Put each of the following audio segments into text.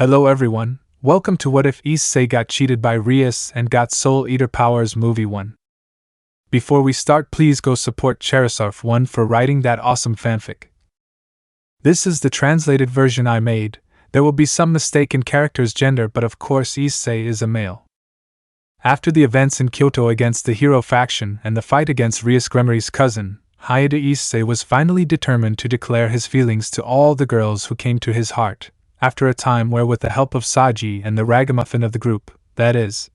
Hello everyone, welcome to What If Issei Got Cheated by Rias and Got Soul Eater Powers Movie 1. Before we start, please go support Charizard1 for writing that awesome fanfic. This is the translated version I made. There will be some mistake in character's gender, but of course Issei is a male. After the events in Kyoto against the hero faction and the fight against Rias Gremory's cousin, Hyoudou Issei was finally determined to declare his feelings to all the girls who came to his heart. After a time where, with the help of Saji and the ragamuffin of the group, that is,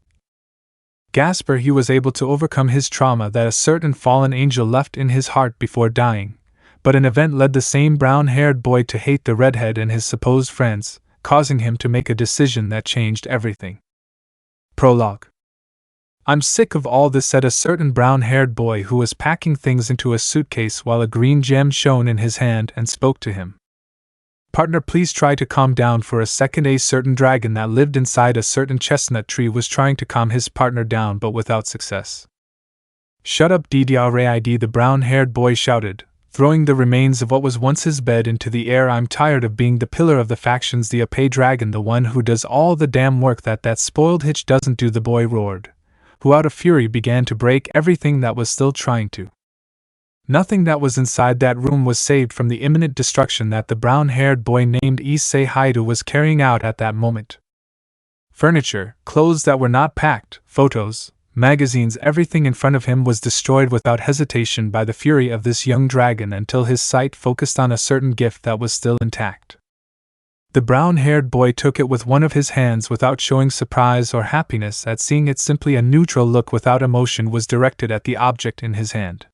Gasper, he was able to overcome his trauma that a certain fallen angel left in his heart before dying. But an event led the same brown-haired boy to hate the redhead and his supposed friends, causing him to make a decision that changed everything. Prologue. I'm sick of all this, said a certain brown-haired boy who was packing things into a suitcase while a green gem shone in his hand and spoke to him. Partner, please try to calm down for a second. A certain dragon that lived inside a certain chestnut tree was trying to calm his partner down, but without success. Shut up, DDRAID, the brown-haired boy shouted, throwing the remains of what was once his bed into the air. I'm tired of being the pillar of the factions, the Issei dragon, the one who does all the damn work that spoiled hitch doesn't do, the boy roared, who out of fury began to break everything that was still trying to. Nothing that was inside that room was saved from the imminent destruction that the brown-haired boy named Issei Hyoudou was carrying out at that moment. Furniture, clothes that were not packed, photos, magazines, everything in front of him was destroyed without hesitation by the fury of this young dragon until his sight focused on a certain gift that was still intact. The brown-haired boy took it with one of his hands without showing surprise or happiness at seeing it. Simply a neutral look without emotion was directed at the object in his hand.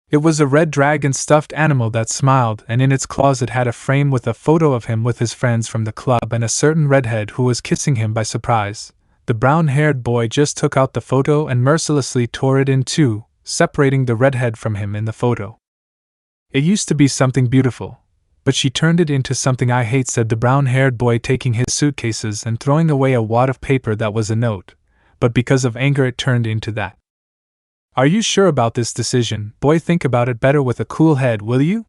It was a red dragon stuffed animal that smiled, and in its claws it had a frame with a photo of him with his friends from the club and a certain redhead who was kissing him by surprise. The brown-haired boy just took out the photo and mercilessly tore it in two, separating the redhead from him in the photo. It used to be something beautiful, but she turned it into something I hate, said the brown-haired boy, taking his suitcases and throwing away a wad of paper that was a note, but because of anger it turned into that. Are you sure about this decision, boy? Think about it better with a cool head, will you?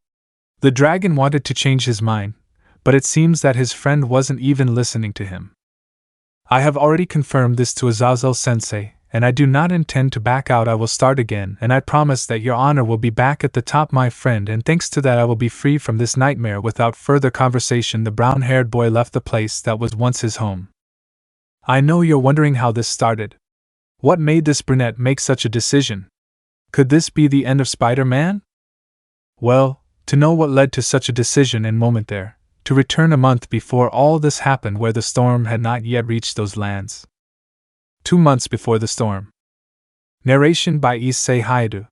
The dragon wanted to change his mind, but it seems that his friend wasn't even listening to him. I have already confirmed this to Azazel-sensei, and I do not intend to back out. I will start again, and I promise that your honor will be back at the top, my friend, and thanks to that I will be free from this nightmare. Without further conversation, the brown-haired boy left the place that was once his home. I know you're wondering how this started. What made this brunette make such a decision? Could this be the end of Spider-Man? Well, to know what led to such a decision and moment there, to return a month before all this happened, where the storm had not yet reached those lands. 2 months before the storm. Narration by Issei Hyoudou.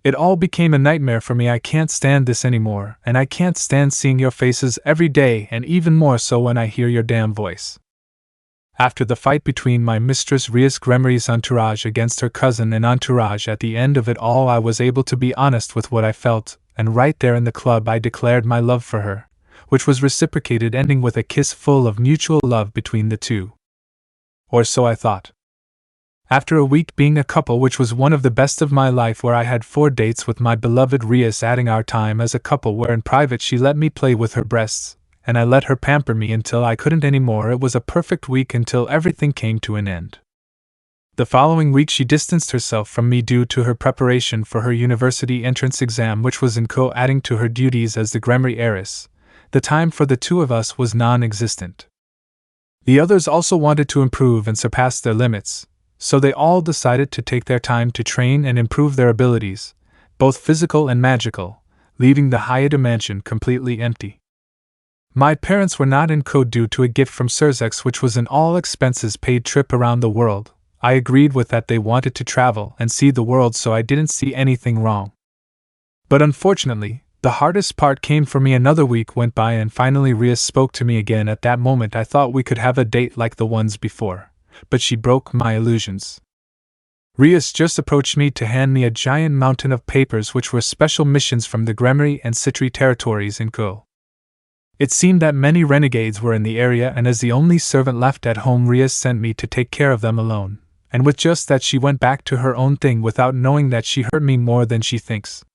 It all became a nightmare for me. I can't stand this anymore, and I can't stand seeing your faces every day, and even more so when I hear your damn voice. After the fight between my mistress Rias Gremory's entourage against her cousin and entourage, at the end of it all I was able to be honest with what I felt, and right there in the club I declared my love for her, which was reciprocated, ending with a kiss full of mutual love between the two. Or so I thought. After a week being a couple, which was one of the best of my life, where I had 4 dates with my beloved Rias, adding our time as a couple, where in private she let me play with her breasts, and I let her pamper me until I couldn't anymore. It was a perfect week until everything came to an end. The following week she distanced herself from me due to her preparation for her university entrance exam, which was in Kyoto. Adding to her duties as the Gremory heiress, the time for the two of us was non-existent. The others also wanted to improve and surpass their limits, so they all decided to take their time to train and improve their abilities, both physical and magical, leaving the Hyoudou mansion completely empty. My parents were not in Kyoto due to a gift from Surzex, which was an all-expenses-paid trip around the world. I agreed with that. They wanted to travel and see the world, so I didn't see anything wrong. But unfortunately, the hardest part came for me. Another week went by and finally Rias spoke to me again. At that moment I thought we could have a date like the ones before, but she broke my illusions. Rias just approached me to hand me a giant mountain of papers which were special missions from the Gremory and Citri territories in Kyoto. It seemed that many renegades were in the area, and as the only servant left at home, Rias sent me to take care of them alone, and with just that she went back to her own thing without knowing that she hurt me more than she thinks.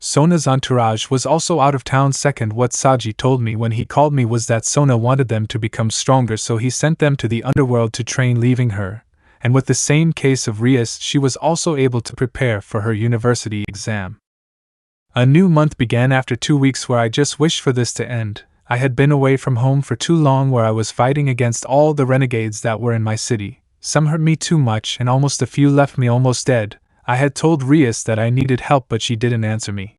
Sona's entourage was also out of town. Second, what Saji told me when he called me was that Sona wanted them to become stronger, so he sent them to the underworld to train, leaving her. And with the same case of Rias, she was also able to prepare for her university exam. A new month began after 2 weeks where I just wished for this to end. I had been away from home for too long, where I was fighting against all the renegades that were in my city. Some hurt me too much and almost a few left me almost dead. I had told Rias that I needed help, but she didn't answer me.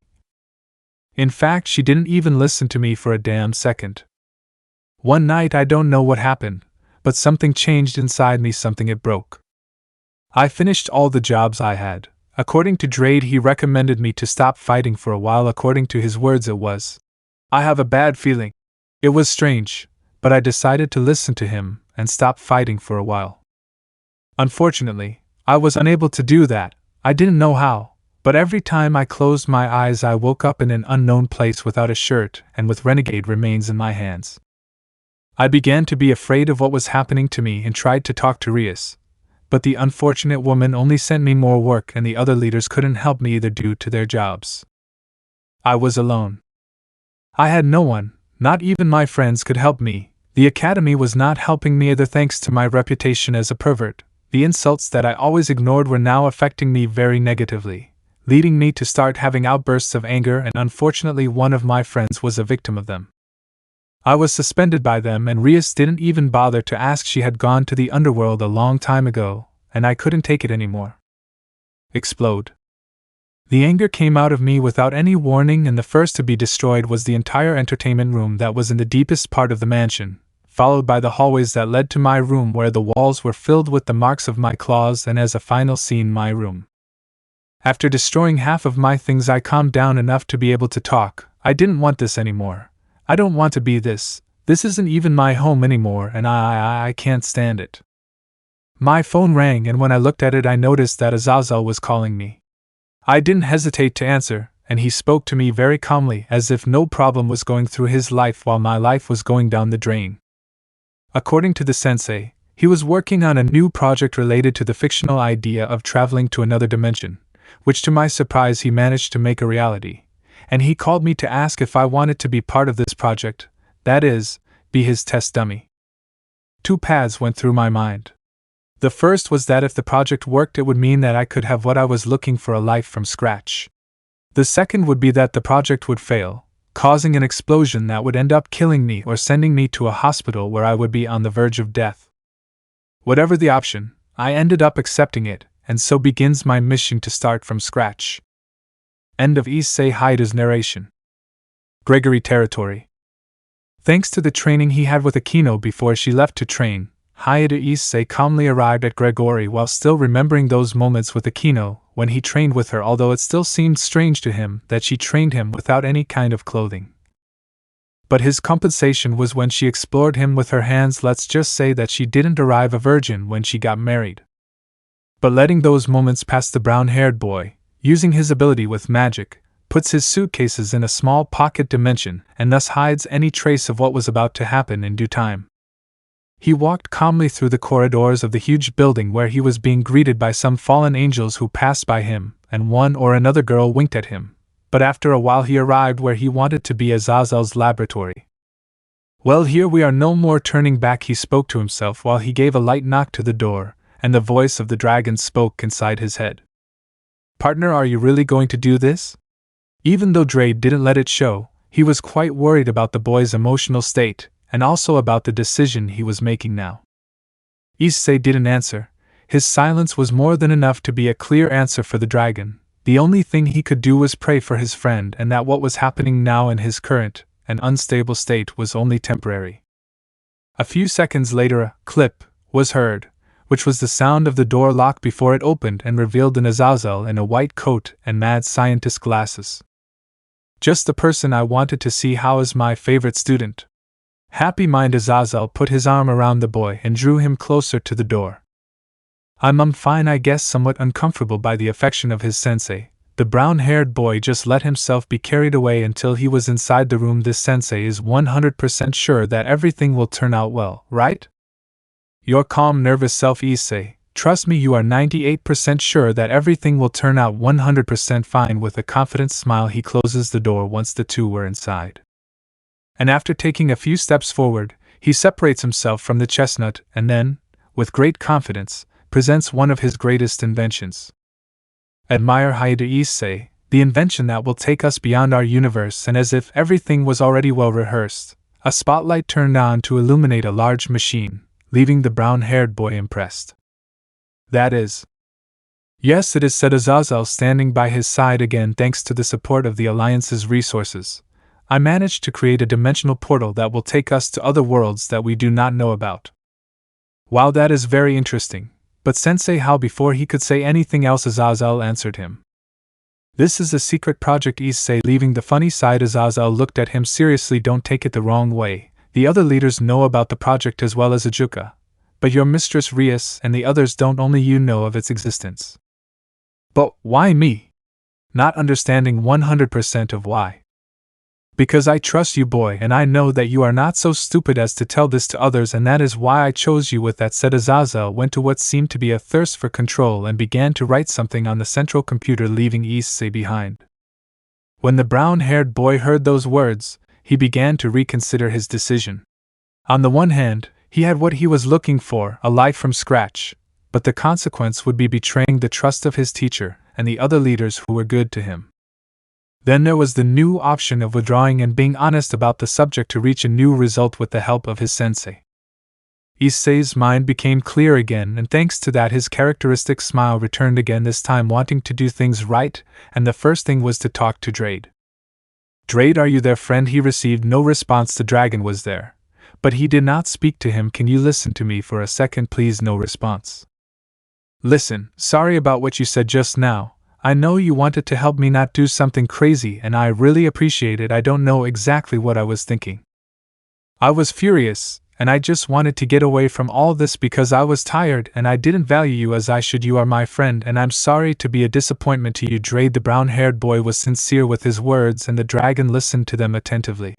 In fact, she didn't even listen to me for a damn second. One night, I don't know what happened, but something changed inside me, something it broke. I finished all the jobs I had. According to Drade, he recommended me to stop fighting for a while. According to his words, it was, "I have a bad feeling." It was strange, but I decided to listen to him and stop fighting for a while. Unfortunately, I was unable to do that. I didn't know how, but every time I closed my eyes, I woke up in an unknown place without a shirt and with renegade remains in my hands. I began to be afraid of what was happening to me and tried to talk to Rias, but the unfortunate woman only sent me more work, and the other leaders couldn't help me either due to their jobs. I was alone. I had no one, not even my friends could help me. The academy was not helping me either, thanks to my reputation as a pervert. The insults that I always ignored were now affecting me very negatively, leading me to start having outbursts of anger, and unfortunately one of my friends was a victim of them. I was suspended by them, and Rias didn't even bother to ask. She had gone to the underworld a long time ago, and I couldn't take it anymore. Explode. The anger came out of me without any warning, and the first to be destroyed was the entire entertainment room that was in the deepest part of the mansion, followed by the hallways that led to my room, where the walls were filled with the marks of my claws, and as a final scene, my room. After destroying half of my things, I calmed down enough to be able to talk. I didn't want this anymore. I don't want to be this. This isn't even my home anymore, and I can't stand it. My phone rang, and when I looked at it, I noticed that Azazel was calling me. I didn't hesitate to answer, and he spoke to me very calmly, as if no problem was going through his life while my life was going down the drain. According to the sensei, he was working on a new project related to the fictional idea of traveling to another dimension, which to my surprise he managed to make a reality, and he called me to ask if I wanted to be part of this project, that is, be his test dummy. 2 paths went through my mind. The first was that if the project worked, it would mean that I could have what I was looking for, a life from scratch. The second would be that the project would fail, causing an explosion that would end up killing me or sending me to a hospital where I would be on the verge of death. Whatever the option, I ended up accepting it, and so begins my mission to start from scratch. End of Issei Hyoudo's narration. Gregory territory. Thanks to the training he had with Akeno before she left to train, Hyoudou Issei calmly arrived at Gregory while still remembering those moments with Akeno when he trained with her, although it still seemed strange to him that she trained him without any kind of clothing. But his compensation was when she explored him with her hands. Let's just say that she didn't arrive a virgin when she got married. But letting those moments pass, the brown-haired boy, using his ability with magic, puts his suitcases in a small pocket dimension and thus hides any trace of what was about to happen in due time. He walked calmly through the corridors of the huge building where he was being greeted by some fallen angels who passed by him, and one or another girl winked at him. But after a while he arrived where he wanted to be, Azazel's laboratory. Well, here we are, no more turning back, he spoke to himself while he gave a light knock to the door, and the voice of the dragon spoke inside his head. Partner, are you really going to do this? Even though Drade didn't let it show, he was quite worried about the boy's emotional state, and also about the decision he was making now. Issei didn't answer. His silence was more than enough to be a clear answer for the dragon. The only thing he could do was pray for his friend, and that what was happening now in his current and unstable state was only temporary. A few seconds later a clip was heard, which was the sound of the door lock before it opened and revealed an Azazel in a white coat and mad scientist glasses. Just the person I wanted to see. How is my favorite student? Happy Mind Azazel put his arm around the boy and drew him closer to the door. I'm fine, I guess, somewhat uncomfortable by the affection of his sensei. The brown-haired boy just let himself be carried away until he was inside the room. This sensei is 100% sure that everything will turn out well, right? Your calm, nervous self, Issei, Trust me, you are 98% sure that everything will turn out 100% fine. With a confident smile, he closes the door once the two were inside. And after taking a few steps forward, he separates himself from the chestnut and then, with great confidence, presents one of his greatest inventions. Admire Hyoudou Issei, the invention that will take us beyond our universe. And as if everything was already well rehearsed, a spotlight turned on to illuminate a large machine, leaving the brown-haired boy impressed. That is. Yes, it is, said Azazel, standing by his side again. Thanks to the support of the Alliance's resources, I managed to create a dimensional portal that will take us to other worlds that we do not know about. Wow, that is very interesting. But Sensei, how? Before he could say anything else, Azazel answered him. This is a secret project, Issei. Leaving the funny side, Azazel looked at him seriously. Don't take it the wrong way. The other leaders know about the project as well as Ajuka. But your mistress Rias and the others don't. Only you know of its existence. But why me? Not understanding 100% of why. Because I trust you, boy, and I know that you are not so stupid as to tell this to others, and that is why I chose you. With that said, Azazel went to what seemed to be a thirst for control and began to write something on the central computer, leaving Issei behind. When the brown-haired boy heard those words, he began to reconsider his decision. On the one hand, he had what he was looking for, a life from scratch, but the consequence would be betraying the trust of his teacher and the other leaders who were good to him. Then there was the new option of withdrawing and being honest about the subject to reach a new result with the help of his sensei. Issei's mind became clear again, and thanks to that his characteristic smile returned again, this time wanting to do things right, and the first thing was to talk to Drade. Drade, are you there, friend? He received no response. The dragon was there, but he did not speak to him. Can you listen to me for a second, please? No response. Listen, sorry about what you said just now. I know you wanted to help me not do something crazy, and I really appreciate it. I don't know exactly what I was thinking. I was furious, and I just wanted to get away from all this because I was tired and I didn't value you as I should. You are my friend, and I'm sorry to be a disappointment to you. Drade, the brown-haired boy, was sincere with his words, and the dragon listened to them attentively.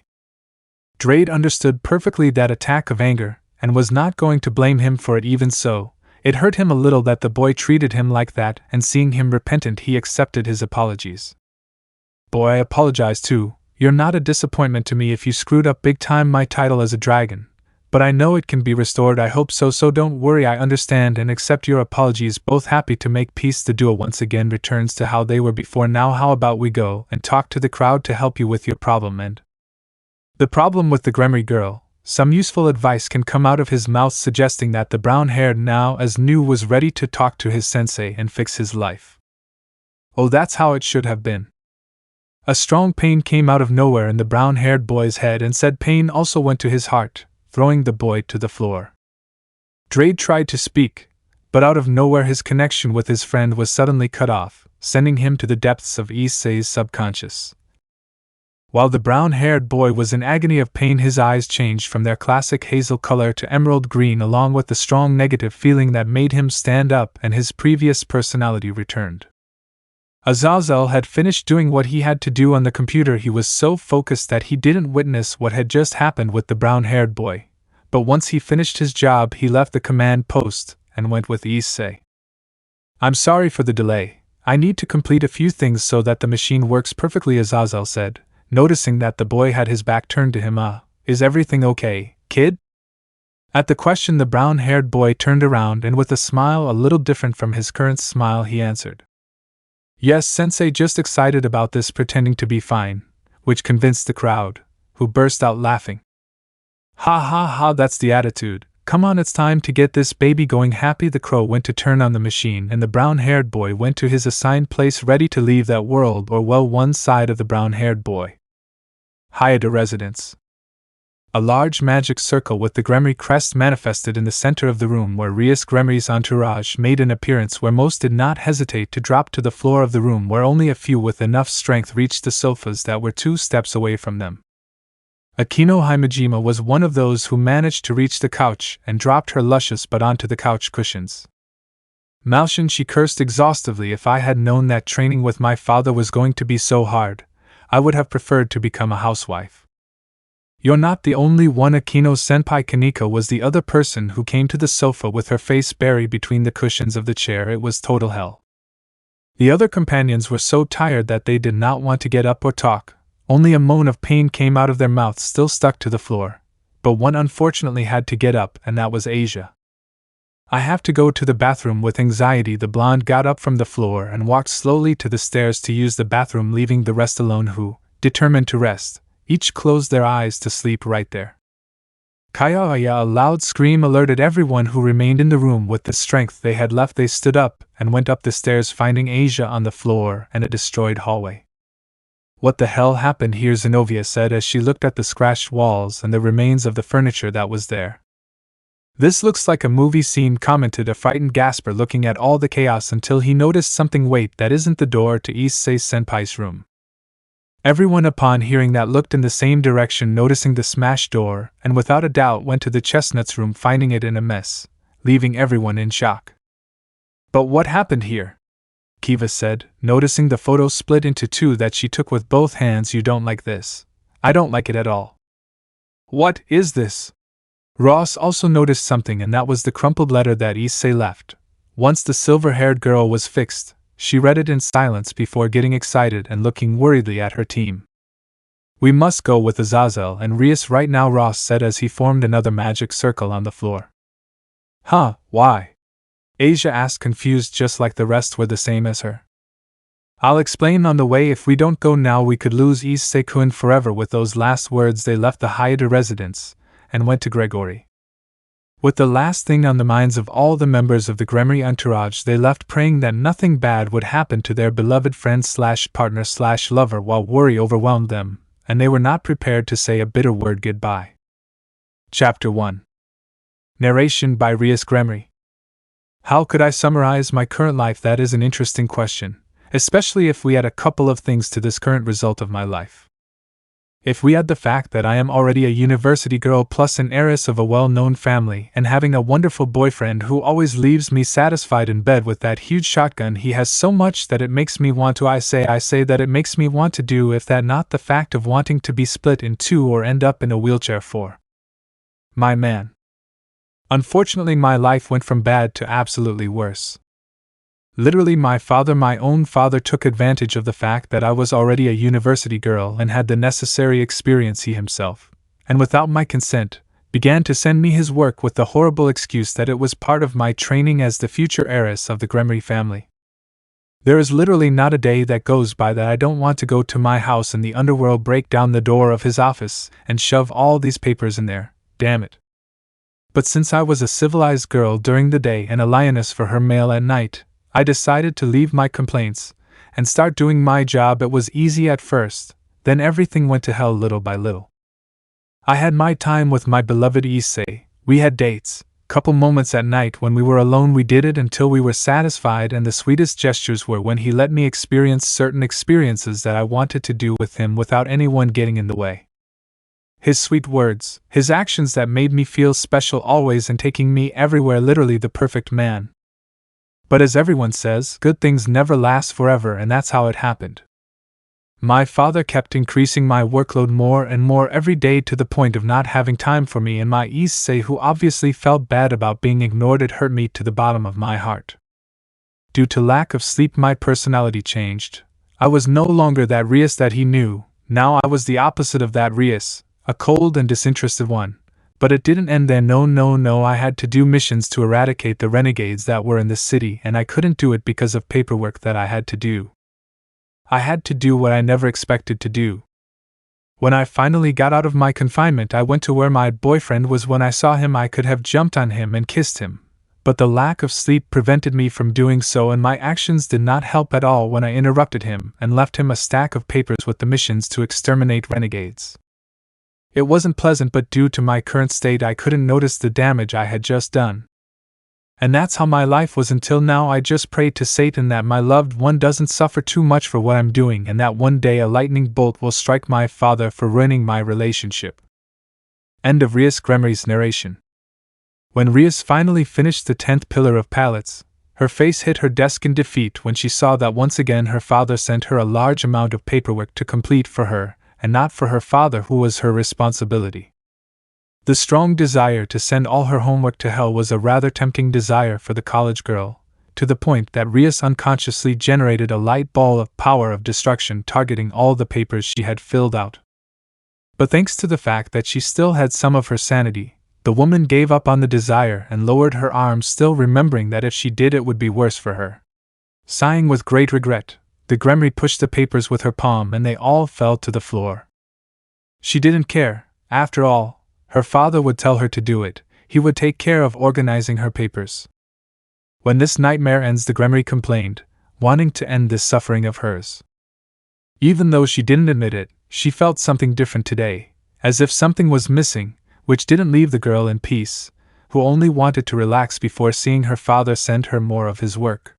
Drade understood perfectly that attack of anger, and was not going to blame him for it. Even so, it hurt him a little that the boy treated him like that, and seeing him repentant, he accepted his apologies. Boy, I apologize too. You're not a disappointment to me if you screwed up big time my title as a dragon, but I know it can be restored. I hope so, don't worry. I understand and accept your apologies. Both happy to make peace. The duo once again returns to how they were before. Now how about we go and talk to the crowd to help you with your problem and the problem with the Gremory girl. Some useful advice can come out of his mouth, suggesting that the brown-haired now as new was ready to talk to his sensei and fix his life. Oh, that's how it should have been. A strong pain came out of nowhere in the brown-haired boy's head, and said pain also went to his heart, throwing the boy to the floor. Drade tried to speak, but out of nowhere his connection with his friend was suddenly cut off, sending him to the depths of Issei's subconscious. While the brown-haired boy was in agony of pain, his eyes changed from their classic hazel color to emerald green, along with the strong negative feeling that made him stand up, and his previous personality returned. Azazel had finished doing what he had to do on the computer. He was so focused that he didn't witness what had just happened with the brown-haired boy, but once he finished his job, he left the command post and went with Issei. I'm sorry for the delay. I need to complete a few things so that the machine works perfectly, Azazel said, noticing that the boy had his back turned to him. Is everything okay, kid? At the question, the brown-haired boy turned around, and with a smile a little different from his current smile, he answered, Yes, sensei, just excited about this, pretending to be fine, which convinced the crowd, who burst out laughing. Ha ha ha, that's the attitude. Come on, it's time to get this baby going. Happy the crow went to turn on the machine, and the brown-haired boy went to his assigned place, ready to leave that world, or well, one side of the brown-haired boy. Hyoudou residence. A large magic circle with the Gremory crest manifested in the center of the room, where Rias Gremory's entourage made an appearance, where most did not hesitate to drop to the floor of the room, where only a few with enough strength reached the sofas that were 2 steps away from them. Akeno Himejima was one of those who managed to reach the couch and dropped her luscious butt onto the couch cushions. Malshin, she cursed exhaustively. If I had known that training with my father was going to be so hard, I would have preferred to become a housewife. You're not the only one. Akeno-senpai. Kaneko was the other person who came to the sofa with her face buried between the cushions of the chair. It was total hell. The other companions were so tired that they did not want to get up or talk. Only a moan of pain came out of their mouths, still stuck to the floor. But one unfortunately had to get up, and that was Asia. I have to go to the bathroom. With anxiety, the blonde got up from the floor and walked slowly to the stairs to use the bathroom, leaving the rest alone who, determined to rest, each closed their eyes to sleep right there. Kaya! A loud scream alerted everyone who remained in the room. With the strength they had left, they stood up and went up the stairs, finding Asia on the floor and a destroyed hallway. What the hell happened here? Zenobia said as she looked at the scratched walls and the remains of the furniture that was there. This looks like a movie scene, commented a frightened Gasper, looking at all the chaos until he noticed something. Wait, that isn't the door to Issei-senpai's room. Everyone upon hearing that looked in the same direction, noticing the smashed door, and without a doubt went to the chestnut's room, finding it in a mess, leaving everyone in shock. But what happened here? Kiva said, noticing the photo split into two that she took with both hands. You don't like this? I don't like it at all. What is this? Ross also noticed something, and that was the crumpled letter that Issei left. Once the silver-haired girl was fixed, she read it in silence before getting excited and looking worriedly at her team. We must go with Azazel and Rias right now, Ross said as he formed another magic circle on the floor. Huh, why? Asia asked, confused, just like the rest were the same as her. I'll explain on the way. If we don't go now, we could lose Issei-kun forever. With those last words, they left the Hyoudou residence and went to Gregory. With the last thing on the minds of all the members of the Gremory entourage, they left praying that nothing bad would happen to their beloved friend/partner/lover, while worry overwhelmed them, and they were not prepared to say a bitter word goodbye. Chapter 1. Narration by Rias Gremory. How could I summarize my current life? That is an interesting question, especially if we add a couple of things to this current result of my life. If we add the fact that I am already a university girl plus an heiress of a well-known family and having a wonderful boyfriend who always leaves me satisfied in bed with that huge shotgun he has, so much that it makes me want to, I say that it makes me want to do, if that not the fact of wanting to be split in two or end up in a wheelchair for my man. Unfortunately, my life went from bad to absolutely worse. Literally, my own father took advantage of the fact that I was already a university girl and had the necessary experience he himself, and without my consent, began to send me his work with the horrible excuse that it was part of my training as the future heiress of the Gremory family. There is literally not a day that goes by that I don't want to go to my house in the underworld, break down the door of his office, and shove all these papers in there, damn it. But since I was a civilized girl during the day and a lioness for her male at night, I decided to leave my complaints and start doing my job. It was easy at first, then everything went to hell little by little. I had my time with my beloved Issei. We had dates, couple moments at night when we were alone. We did it until we were satisfied, and the sweetest gestures were when he let me experience certain experiences that I wanted to do with him without anyone getting in the way. His sweet words, his actions that made me feel special always, and taking me everywhere, literally the perfect man. But as everyone says, good things never last forever, and that's how it happened. My father kept increasing my workload more and more every day, to the point of not having time for me and my Issei, who obviously felt bad about being ignored. It hurt me to the bottom of my heart. Due to lack of sleep, my personality changed. I was no longer that Rias that he knew. Now I was the opposite of that Rias, a cold and disinterested one. But it didn't end there. No, I had to do missions to eradicate the renegades that were in the city, and I couldn't do it because of paperwork that I had to do. I had to do what I never expected to do. When I finally got out of my confinement, I went to where my boyfriend was. When I saw him, I could have jumped on him and kissed him, but the lack of sleep prevented me from doing so, and my actions did not help at all when I interrupted him and left him a stack of papers with the missions to exterminate renegades. It wasn't pleasant, but due to my current state, I couldn't notice the damage I had just done. And that's how my life was until now. I just prayed to Satan that my loved one doesn't suffer too much for what I'm doing, and that one day a lightning bolt will strike my father for ruining my relationship. End of Rias Gremory's narration. When Rias finally finished the 10th pillar of pallets, her face hit her desk in defeat when she saw that once again her father sent her a large amount of paperwork to complete for her, and not for her father, who was her responsibility. The strong desire to send all her homework to hell was a rather tempting desire for the college girl, to the point that Rias unconsciously generated a light ball of power of destruction targeting all the papers she had filled out. But thanks to the fact that she still had some of her sanity, the woman gave up on the desire and lowered her arms, still remembering that if she did it would be worse for her. Sighing with great regret, the Gremory pushed the papers with her palm and they all fell to the floor. She didn't care. After all, her father would tell her to do it. He would take care of organizing her papers. When this nightmare ends, the Gremory complained, wanting to end this suffering of hers. Even though she didn't admit it, she felt something different today, as if something was missing, which didn't leave the girl in peace, who only wanted to relax before seeing her father send her more of his work.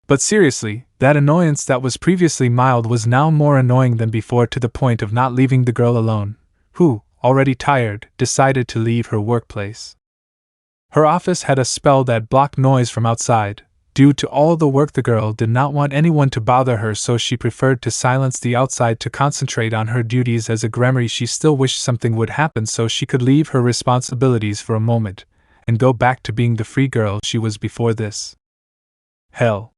But seriously, that annoyance that was previously mild was now more annoying than before, to the point of not leaving the girl alone, who, already tired, decided to leave her workplace. Her office had a spell that blocked noise from outside. Due to all the work, the girl did not want anyone to bother her, so she preferred to silence the outside to concentrate on her duties as a Gremory. She still wished something would happen so she could leave her responsibilities for a moment and go back to being the free girl she was before this. Hell.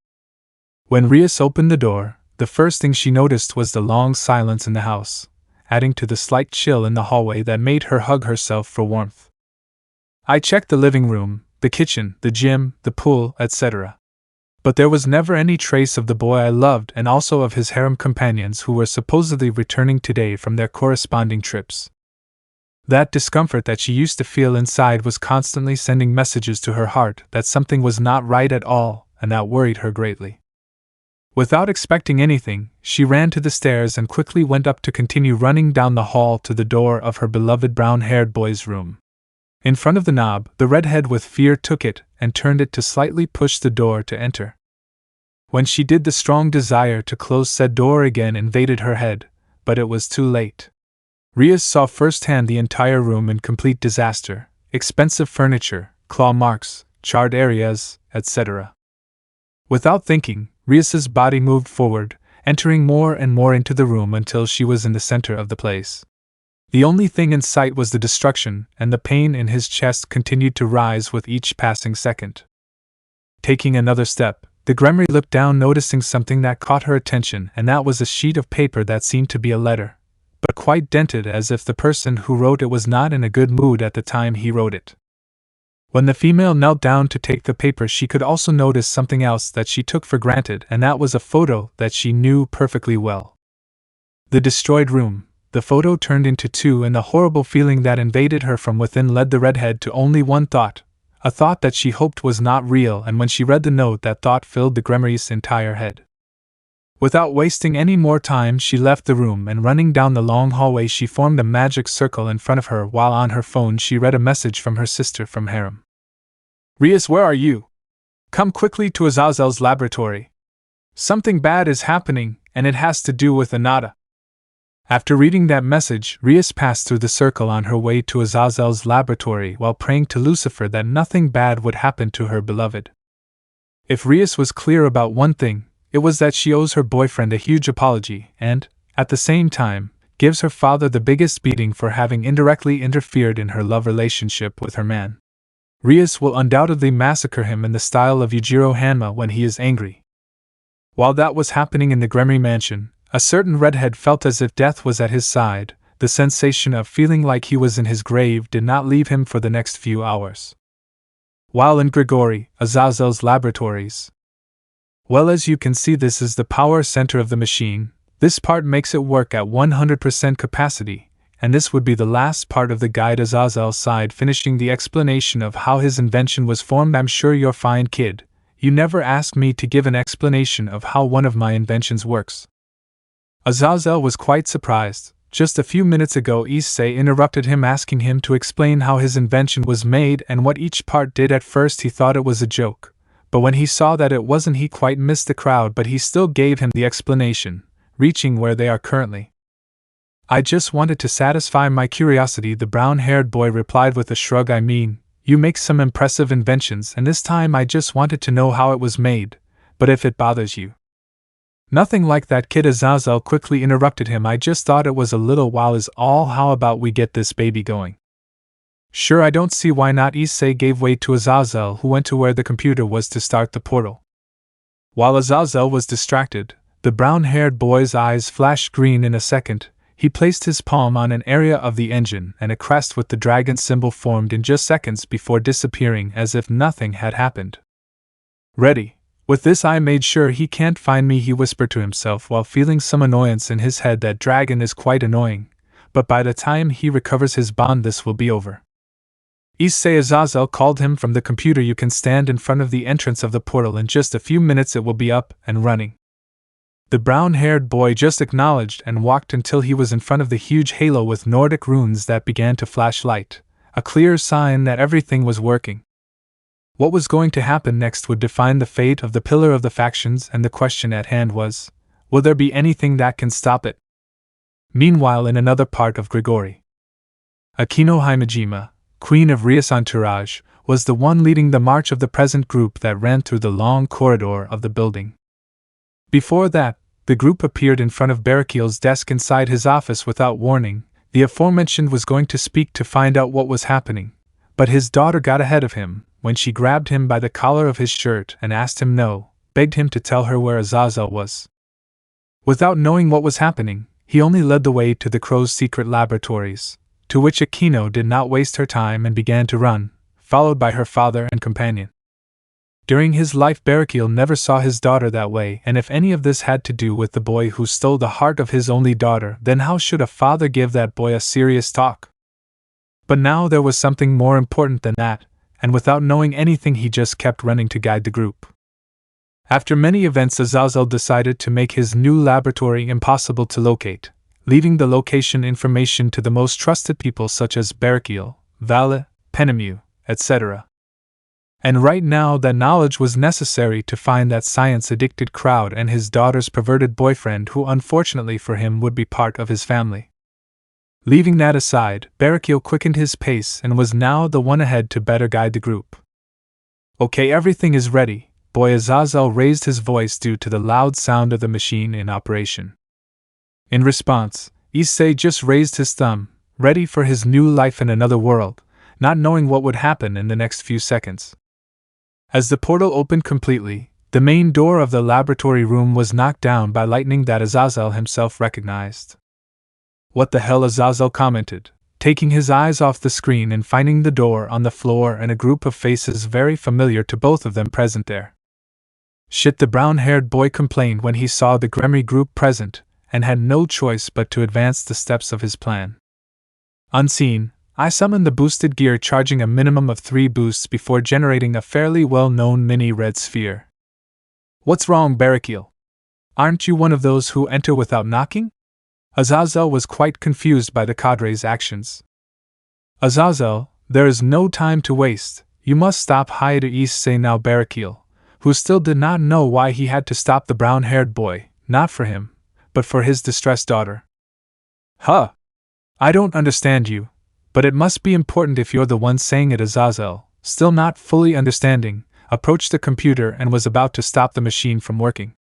When Rias opened the door, the first thing she noticed was the long silence in the house, adding to the slight chill in the hallway that made her hug herself for warmth. I checked the living room, the kitchen, the gym, the pool, etc. But there was never any trace of the boy I loved, and also of his harem companions who were supposedly returning today from their corresponding trips. That discomfort that she used to feel inside was constantly sending messages to her heart that something was not right at all, and that worried her greatly. Without expecting anything, she ran to the stairs and quickly went up to continue running down the hall to the door of her beloved brown-haired boy's room. In front of the knob, the redhead with fear took it and turned it to slightly push the door to enter. When she did, the strong desire to close said door again invaded her head, but it was too late. Rias saw firsthand the entire room in complete disaster: expensive furniture, claw marks, charred areas, etc. Without thinking, Rias's body moved forward, entering more and more into the room until she was in the center of the place. The only thing in sight was the destruction, and the pain in his chest continued to rise with each passing second. Taking another step, the Gremory looked down, noticing something that caught her attention, and that was a sheet of paper that seemed to be a letter, but quite dented, as if the person who wrote it was not in a good mood at the time he wrote it. When the female knelt down to take the paper, she could also notice something else that she took for granted, and that was a photo that she knew perfectly well. The destroyed room. The photo turned into two, and the horrible feeling that invaded her from within led the redhead to only one thought, a thought that she hoped was not real, and when she read the note, that thought filled the Gremory's entire head. Without wasting any more time, she left the room, and running down the long hallway, she formed a magic circle in front of her, while on her phone she read a message from her sister from harem. "Rias, where are you? Come quickly to Azazel's laboratory. Something bad is happening, and it has to do with Anata." After reading that message, Rias passed through the circle on her way to Azazel's laboratory while praying to Lucifer that nothing bad would happen to her beloved. If Rias was clear about one thing, it was that she owes her boyfriend a huge apology and, at the same time, gives her father the biggest beating for having indirectly interfered in her love relationship with her man. Rias will undoubtedly massacre him in the style of Yujiro Hanma when he is angry. While that was happening in the Gremory mansion, a certain redhead felt as if death was at his side. The sensation of feeling like he was in his grave did not leave him for the next few hours. While in Grigori, Azazel's laboratories. Well, as you can see, this is the power center of the machine. This part makes it work at 100% capacity, and this would be the last part of the guide. Azazel sighed, finishing the explanation of how his invention was formed. "I'm sure you're fine, kid. You never asked me to give an explanation of how one of my inventions works." Azazel was quite surprised. Just a few minutes ago, Issei interrupted him, asking him to explain how his invention was made and what each part did. At first he thought it was a joke, but when he saw that it wasn't, he quite missed the crowd, but he still gave him the explanation, reaching where they are currently. "I just wanted to satisfy my curiosity," the brown-haired boy replied with a shrug. "I mean, you make some impressive inventions, and this time I just wanted to know how it was made, but if it bothers you..." Nothing like that, kid, Azazel quickly interrupted him. I just thought it was a little while is all. How about we get this baby going? Sure, I don't see why not. Issei gave way to Azazel, who went to where the computer was to start the portal. While Azazel was distracted, the brown-haired boy's eyes flashed green in a second. He placed his palm on an area of the engine, and a crest with the dragon symbol formed in just seconds before disappearing as if nothing had happened. Ready. With this I made sure he can't find me, he whispered to himself while feeling some annoyance in his head. That dragon is quite annoying, but by the time he recovers his bond this will be over. Issei, Azazel called him from the computer. You can stand in front of the entrance of the portal. In just a few minutes it will be up and running. The brown-haired boy just acknowledged and walked until he was in front of the huge halo with Nordic runes that began to flash light, a clear sign that everything was working. What was going to happen next would define the fate of the pillar of the factions, and the question at hand was, will there be anything that can stop it? Meanwhile, in another part of Gregory, Akeno Himejima, Queen of Rias entourage, was the one leading the march of the present group that ran through the long corridor of the building. Before that, the group appeared in front of Berekiel's desk inside his office without warning. The aforementioned was going to speak to find out what was happening, but his daughter got ahead of him when she grabbed him by the collar of his shirt and asked him no, begged him to tell her where Azazel was. Without knowing what was happening, he only led the way to the crow's secret laboratories, to which Akeno did not waste her time and began to run, followed by her father and companion. During his life, Berekiel never saw his daughter that way, and if any of this had to do with the boy who stole the heart of his only daughter, then how should a father give that boy a serious talk? But now there was something more important than that, and without knowing anything he just kept running to guide the group. After many events, Azazel decided to make his new laboratory impossible to locate, leaving the location information to the most trusted people such as Berekiel, Vali, Penemu, etc. And right now that knowledge was necessary to find that science-addicted crowd and his daughter's perverted boyfriend, who unfortunately for him would be part of his family. Leaving that aside, Berekiel quickened his pace and was now the one ahead to better guide the group. Okay, everything is ready, boy. Azazel raised his voice due to the loud sound of the machine in operation. In response, Issei just raised his thumb, ready for his new life in another world, not knowing what would happen in the next few seconds. As the portal opened completely, the main door of the laboratory room was knocked down by lightning that Azazel himself recognized. What the hell, Azazel commented, taking his eyes off the screen and finding the door on the floor and a group of faces very familiar to both of them present there. Shit, the brown-haired boy complained when he saw the Gremory group present, and had no choice but to advance the steps of his plan. Unseen, I summoned the boosted gear, charging a minimum of 3 boosts before generating a fairly well-known mini-red sphere. What's wrong, Berekiel? Aren't you one of those who enter without knocking? Azazel was quite confused by the cadre's actions. Azazel, there is no time to waste. You must stop Hyoudou Issei now. Berekiel, who still did not know why he had to stop the brown-haired boy, not for him, but for his distressed daughter. Huh? I don't understand you, but it must be important if you're the one saying it. Azazel, still not fully understanding, approached the computer and was about to stop the machine from working.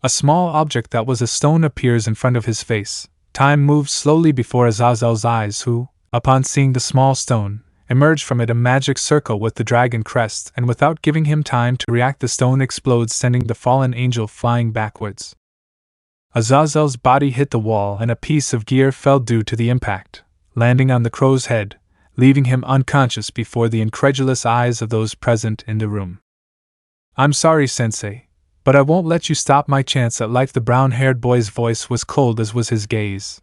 A small object that was a stone appears in front of his face. Time moves slowly before Azazel's eyes, who, upon seeing the small stone, emerged from it a magic circle with the dragon crest, and without giving him time to react, the stone explodes, sending the fallen angel flying backwards. Azazel's body hit the wall and a piece of gear fell due to the impact, landing on the crow's head, leaving him unconscious before the incredulous eyes of those present in the room. I'm sorry, Sensei, but I won't let you stop my chance at life. The brown-haired boy's voice was cold as was his gaze.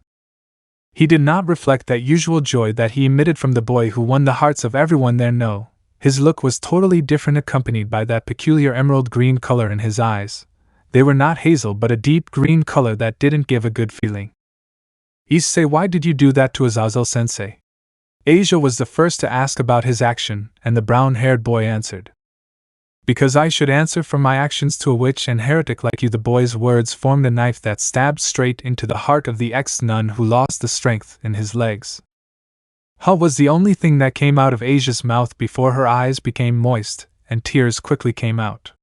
He did not reflect that usual joy that he emitted from the boy who won the hearts of everyone there. No, his look was totally different, accompanied by that peculiar emerald green color in his eyes. They were not hazel but a deep green color that didn't give a good feeling. Issei, why did you do that to Azazel-sensei? Asia was the first to ask about his action, and the brown-haired boy answered. Because I should answer for my actions to a witch and heretic like you. The boy's words formed a knife that stabbed straight into the heart of the ex-nun, who lost the strength in his legs. Huh was the only thing that came out of Asia's mouth before her eyes became moist, and tears quickly came out.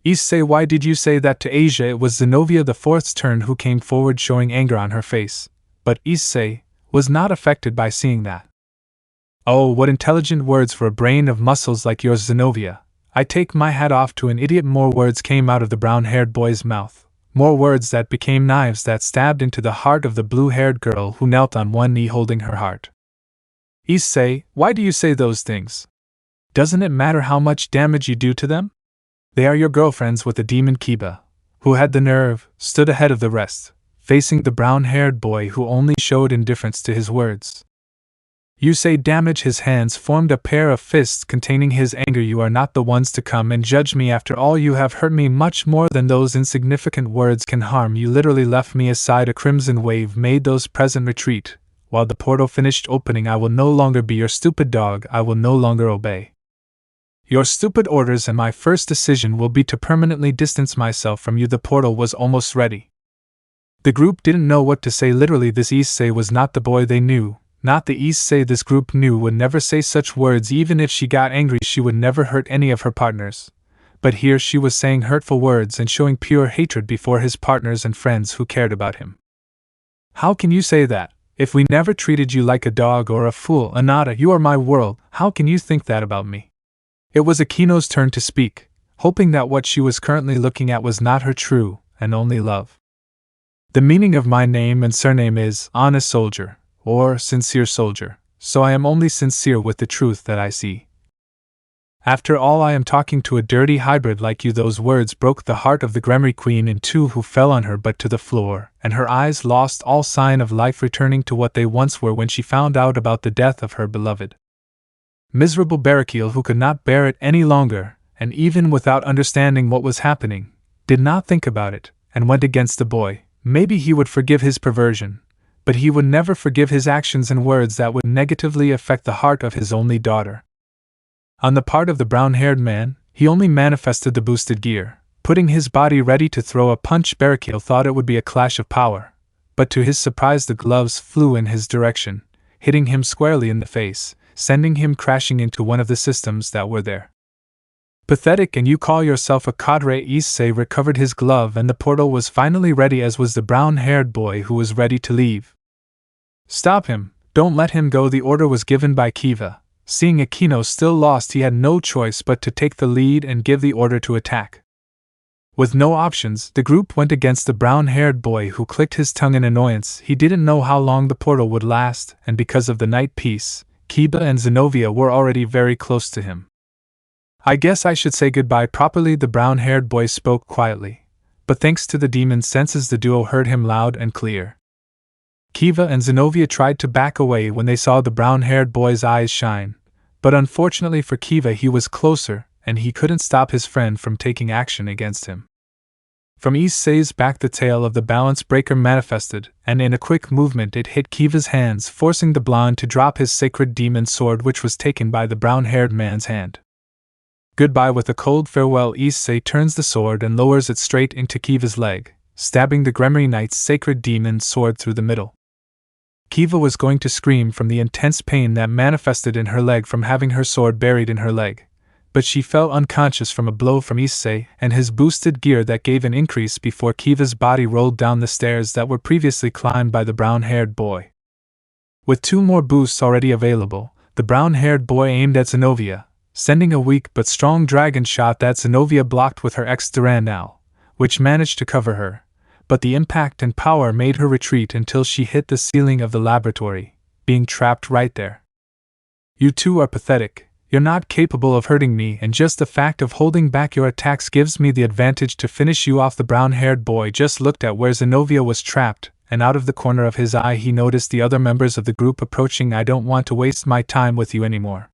Issei, why did you say that to Asia? It was Zenobia the Fourth's turn who came forward showing anger on her face, but Issei was not affected by seeing that. Oh, what intelligent words for a brain of muscles like yours, Zenobia. I take my hat off to an idiot. More words came out of the brown-haired boy's mouth, more words that became knives that stabbed into the heart of the blue-haired girl who knelt on one knee holding her heart. Issei, why do you say those things? Doesn't it matter how much damage you do to them? They are your girlfriends with the demon Kiba, who had the nerve, stood ahead of the rest, facing the brown-haired boy who only showed indifference to his words. You say damage. His hands formed a pair of fists containing his anger. You are not the ones to come and judge me. After all, you have hurt me much more than those insignificant words can harm. You literally left me aside. A crimson wave made those present retreat. While the portal finished opening, I will no longer be your stupid dog. I will no longer obey your stupid orders, and my first decision will be to permanently distance myself from you. The portal was almost ready. The group didn't know what to say. Literally, this Issei was not the boy they knew, not the Issei this group knew. Would never say such words. Even if she got angry, she would never hurt any of her partners. But here she was saying hurtful words and showing pure hatred before his partners and friends who cared about him. How can you say that? If we never treated you like a dog or a fool, Anata, you are my world. How can you think that about me? It was Akeno's turn to speak, hoping that what she was currently looking at was not her true and only love. The meaning of my name and surname is honest soldier, or sincere soldier, so I am only sincere with the truth that I see. After all, I am talking to a dirty hybrid like you. Those words broke the heart of the Gremory Queen in two, who fell on her butt to the floor, and her eyes lost all sign of life, returning to what they once were when she found out about the death of her beloved. Miserable Betrayal, who could not bear it any longer, and even without understanding what was happening, did not think about it, and went against the boy. Maybe he would forgive his perversion, but he would never forgive his actions and words that would negatively affect the heart of his only daughter. On the part of the brown-haired man, he only manifested the boosted gear, putting his body ready to throw a punch. Betrayal thought it would be a clash of power, but to his surprise the gloves flew in his direction, hitting him squarely in the face, sending him crashing into one of the systems that were there. Pathetic, and you call yourself a cadre? Issei recovered his glove, and the portal was finally ready, as was the brown-haired boy who was ready to leave. Stop him, don't let him go. The order was given by Kiva. Seeing Akeno still lost, he had no choice but to take the lead and give the order to attack. With no options, the group went against the brown-haired boy, who clicked his tongue in annoyance. He didn't know how long the portal would last, and because of the night peace, Kiba and Zenobia were already very close to him. I guess I should say goodbye properly, the brown-haired boy spoke quietly, but thanks to the demon's senses the duo heard him loud and clear. Kiva and Zenobia tried to back away when they saw the brown-haired boy's eyes shine, but unfortunately for Kiva he was closer, and he couldn't stop his friend from taking action against him. From Issei's back the tail of the balance breaker manifested, and in a quick movement it hit Kiva's hands, forcing the blonde to drop his sacred demon sword, which was taken by the brown-haired man's hand. Goodbye. With a cold farewell, Issei turns the sword and lowers it straight into Kiva's leg, stabbing the Gremory Knight's sacred demon sword through the middle. Kiva was going to scream from the intense pain that manifested in her leg from having her sword buried in her leg, but she fell unconscious from a blow from Issei and his boosted gear that gave an increase before Kiva's body rolled down the stairs that were previously climbed by the brown-haired boy. With two more boosts already available, the brown-haired boy aimed at Zenobia, sending a weak but strong dragon shot that Zenobia blocked with her ex-Durandal, which managed to cover her, but the impact and power made her retreat until she hit the ceiling of the laboratory, being trapped right there. You two are pathetic. You're not capable of hurting me, and just the fact of holding back your attacks gives me the advantage to finish you off. The brown-haired boy just looked at where Zenobia was trapped, and out of the corner of his eye he noticed the other members of the group approaching. I don't want to waste my time with you anymore.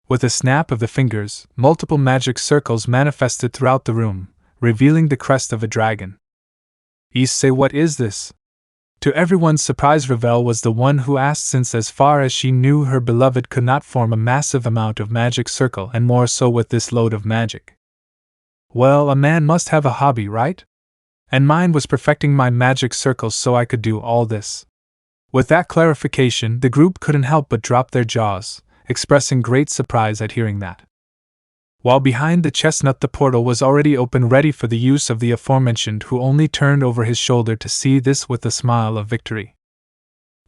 With a snap of the fingers, multiple magic circles manifested throughout the room, revealing the crest of a dragon. Issei, what is this? To everyone's surprise, Ravel was the one who asked, since as far as she knew her beloved could not form a massive amount of magic circle, and more so with this load of magic. Well, a man must have a hobby, right? And mine was perfecting my magic circles so I could do all this. With that clarification, the group couldn't help but drop their jaws, expressing great surprise at hearing that. While behind the chestnut the portal was already open ready for the use of the aforementioned, who only turned over his shoulder to see this with a smile of victory.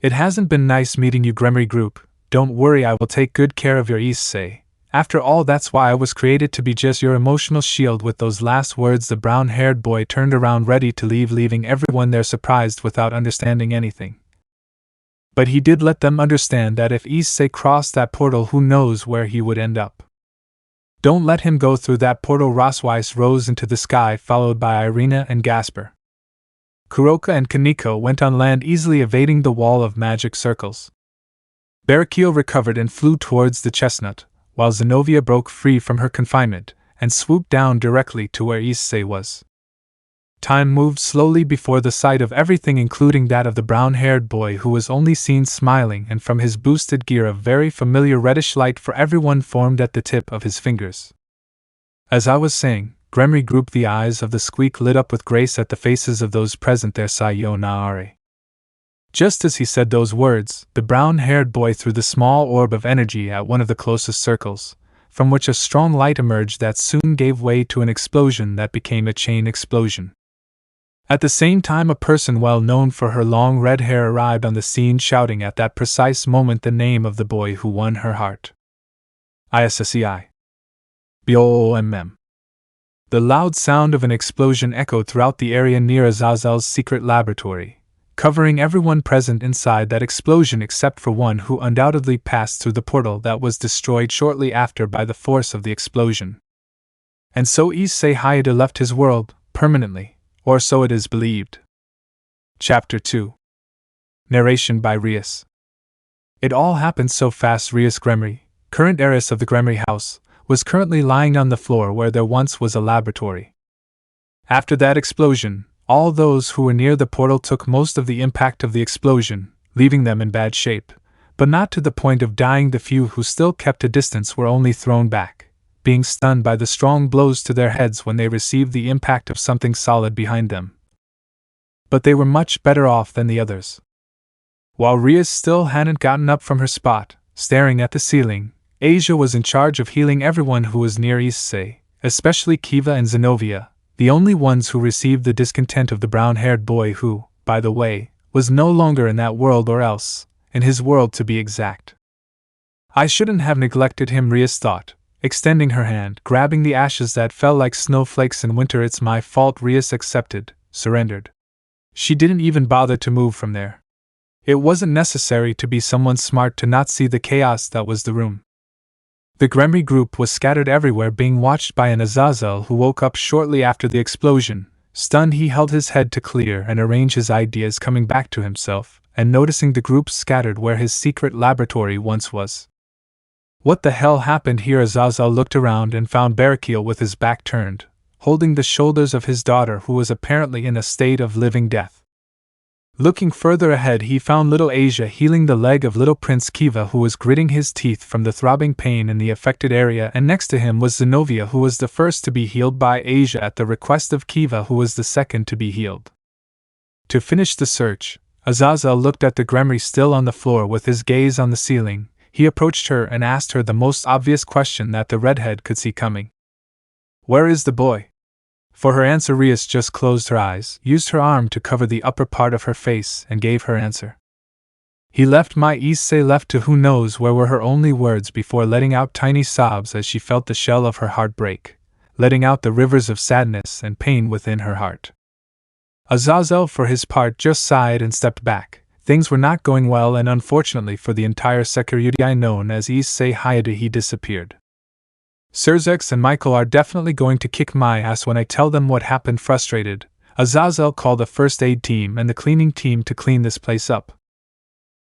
"It hasn't been nice meeting you, Gremory Group. Don't worry, I will take good care of your Issei. After all, that's why I was created, to be just your emotional shield." With those last words the brown-haired boy turned around ready to leave, leaving everyone there surprised without understanding anything. But he did let them understand that if Issei crossed that portal, who knows where he would end up. "Don't let him go through that portal." Rosweiss rose into the sky, followed by Irina and Gasper. Kuroka and Kaneko went on land, easily evading the wall of magic circles. Beerus recovered and flew towards the chestnut, while Zenobia broke free from her confinement and swooped down directly to where Issei was. Time moved slowly before the sight of everything, including that of the brown-haired boy, who was only seen smiling, and from his boosted gear a very familiar reddish light for everyone formed at the tip of his fingers. As I was saying, Gremory Group, the eyes of the squeak lit up with grace at the faces of those present there. Sayonare. Just as he said those words, the brown-haired boy threw the small orb of energy at one of the closest circles, from which a strong light emerged that soon gave way to an explosion that became a chain explosion. At the same time, a person well known for her long red hair arrived on the scene, shouting at that precise moment the name of the boy who won her heart. Issei. BOOMM. The loud sound of an explosion echoed throughout the area near Azazel's secret laboratory, covering everyone present inside that explosion except for one who undoubtedly passed through the portal that was destroyed shortly after by the force of the explosion. And so Issei Hyoudou left his world, permanently. Or so it is believed. Chapter 2. Narration by Rias. It all happened so fast. Rias Gremory, current heiress of the Gremory house, was currently lying on the floor where there once was a laboratory. After that explosion, all those who were near the portal took most of the impact of the explosion, leaving them in bad shape, but not to the point of dying. The few who still kept a distance were only thrown back, being stunned by the strong blows to their heads when they received the impact of something solid behind them. But they were much better off than the others. While Rias still hadn't gotten up from her spot, staring at the ceiling, Asia was in charge of healing everyone who was near Issei, especially Kiva and Zenobia, the only ones who received the discontent of the brown-haired boy who, by the way, was no longer in that world, or else, in his world to be exact. I shouldn't have neglected him, Rias thought, extending her hand, grabbing the ashes that fell like snowflakes in winter. It's my fault. Rias accepted, surrendered. She didn't even bother to move from there. It wasn't necessary to be someone smart to not see the chaos that was the room. The Gremory Group was scattered everywhere, being watched by an Azazel who woke up shortly after the explosion. Stunned, he held his head to clear and arrange his ideas, coming back to himself, and noticing the group scattered where his secret laboratory once was. What the hell happened here? Azazel looked around and found Beerus with his back turned, holding the shoulders of his daughter, who was apparently in a state of living death. Looking further ahead, he found little Asia healing the leg of little Prince Kiva, who was gritting his teeth from the throbbing pain in the affected area, and next to him was Zenobia, who was the first to be healed by Asia at the request of Kiva, who was the second to be healed. To finish the search, Azazel looked at the Gremory still on the floor with his gaze on the ceiling. He approached her and asked her the most obvious question that the redhead could see coming. "Where is the boy?" For her answer, Rias just closed her eyes, used her arm to cover the upper part of her face, and gave her answer. "He left my Issei, left to who knows where," were her only words before letting out tiny sobs as she felt the shell of her heart break, letting out the rivers of sadness and pain within her heart. Azazel, for his part, just sighed and stepped back. Things were not going well, and unfortunately for the entire security known as Issei Hyoudou, he disappeared. Serzex and Michael are definitely going to kick my ass when I tell them what happened. Frustrated, Azazel called the first aid team and the cleaning team to clean this place up.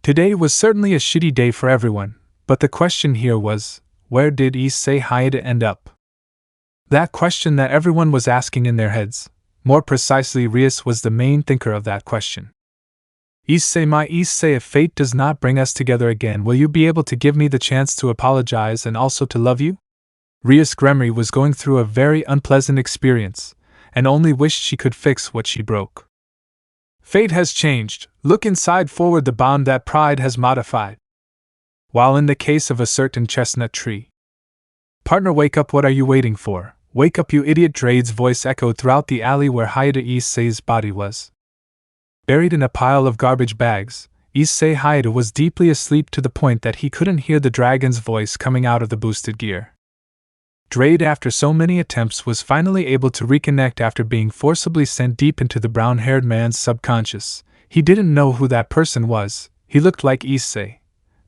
Today was certainly a shitty day for everyone, but the question here was, where did Issei Hyoudou end up? That question that everyone was asking in their heads. More precisely, Rias was the main thinker of that question. "Issei, my Issei, if fate does not bring us together again, will you be able to give me the chance to apologize and also to love you?" Rias Gremory was going through a very unpleasant experience, and only wished she could fix what she broke. Fate has changed. Look inside forward, the bond that pride has modified. While in the case of a certain chestnut tree. Partner, wake up, what are you waiting for? Wake up, you idiot! Drade's voice echoed throughout the alley where Hyoudou Issei's body was. Buried in a pile of garbage bags, Issei Hyoudou was deeply asleep to the point that he couldn't hear the dragon's voice coming out of the boosted gear. Drade, after so many attempts, was finally able to reconnect after being forcibly sent deep into the brown-haired man's subconscious. He didn't know who that person was. He looked like Issei,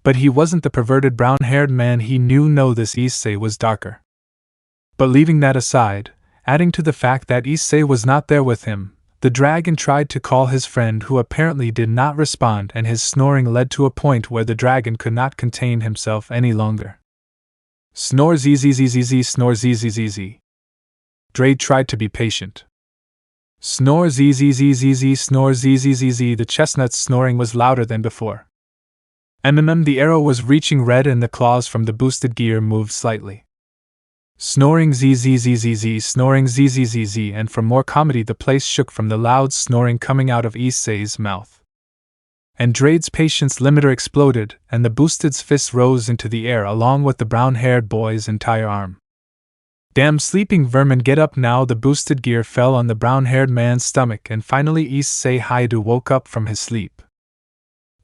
but he wasn't the perverted brown-haired man he knew. No, this Issei was darker. But leaving that aside, adding to the fact that Issei was not there with him, the dragon tried to call his friend, who apparently did not respond, and his snoring led to a point where the dragon could not contain himself any longer. Snore zzz, snore zzz. Drade tried to be patient. Snore zzz, snore zzz. The chestnut's snoring was louder than before. The arrow was reaching red and the claws from the boosted gear moved slightly. Snoring zzz, snoring zzz, and for more comedy the place shook from the loud snoring coming out of Issei's mouth. And Drade's patience limiter exploded, and the boosted's fist rose into the air along with the brown-haired boy's entire arm. Damn sleeping vermin, get up now! The boosted gear fell on the brown-haired man's stomach, and finally Issei Hyoudou woke up from his sleep.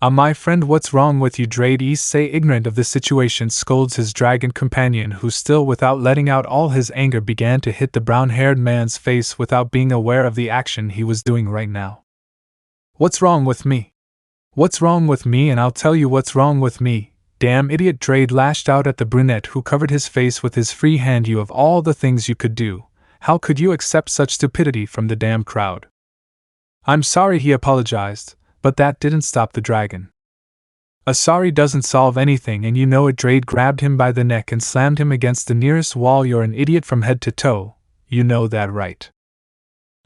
My friend, what's wrong with you? Drade, Issei, ignorant of the situation, scolds his dragon companion, who still, without letting out all his anger, began to hit the brown-haired man's face without being aware of the action he was doing right now. What's wrong with me? What's wrong with me? And I'll tell you what's wrong with me. Damn idiot! Drade lashed out at the brunette, who covered his face with his free hand. You, of all the things you could do, how could you accept such stupidity from the damn crowd? I'm sorry, he apologized, but that didn't stop the dragon. A sorry doesn't solve anything, and you know it. Drade grabbed him by the neck and slammed him against the nearest wall. You're an idiot from head to toe, you know that, right?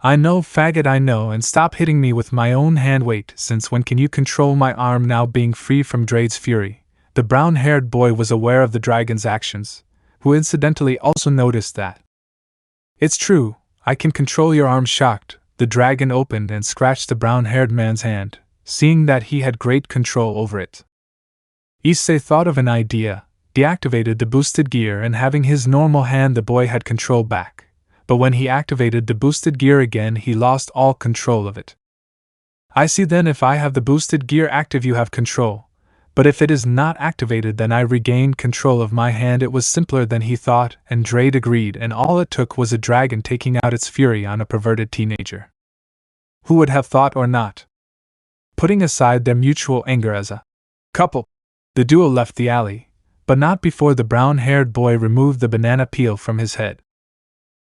I know, faggot, I know, and stop hitting me with my own hand. Wait, since when can you control my arm? Now being free from Drade's fury, the brown-haired boy was aware of the dragon's actions, who incidentally also noticed that. It's true, I can control your arm. Shocked, the dragon opened and scratched the brown-haired man's hand, seeing that he had great control over it. Issei thought of an idea, deactivated the boosted gear, and having his normal hand, the boy had control back. But when he activated the boosted gear again, he lost all control of it. I see, then if I have the boosted gear active, you have control. But if it is not activated, then I regained control of my hand. It was simpler than he thought, and Drade agreed, and all it took was a dragon taking out its fury on a perverted teenager. Who would have thought, or not? Putting aside their mutual anger as a couple, the duo left the alley, but not before the brown-haired boy removed the banana peel from his head.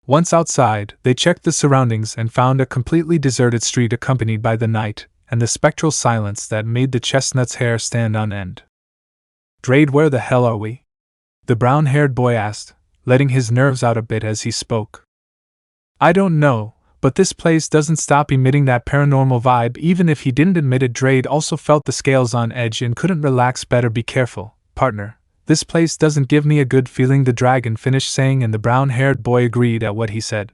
Once outside, they checked the surroundings and found a completely deserted street accompanied by the night and the spectral silence that made the chestnut's hair stand on end. Drade, where the hell are we? The brown-haired boy asked, letting his nerves out a bit as he spoke. I don't know, but this place doesn't stop emitting that paranormal vibe. Even if he didn't admit it, Drade also felt the scales on edge and couldn't relax. Better be careful, partner. This place doesn't give me a good feeling, the dragon finished saying, and the brown-haired boy agreed at what he said.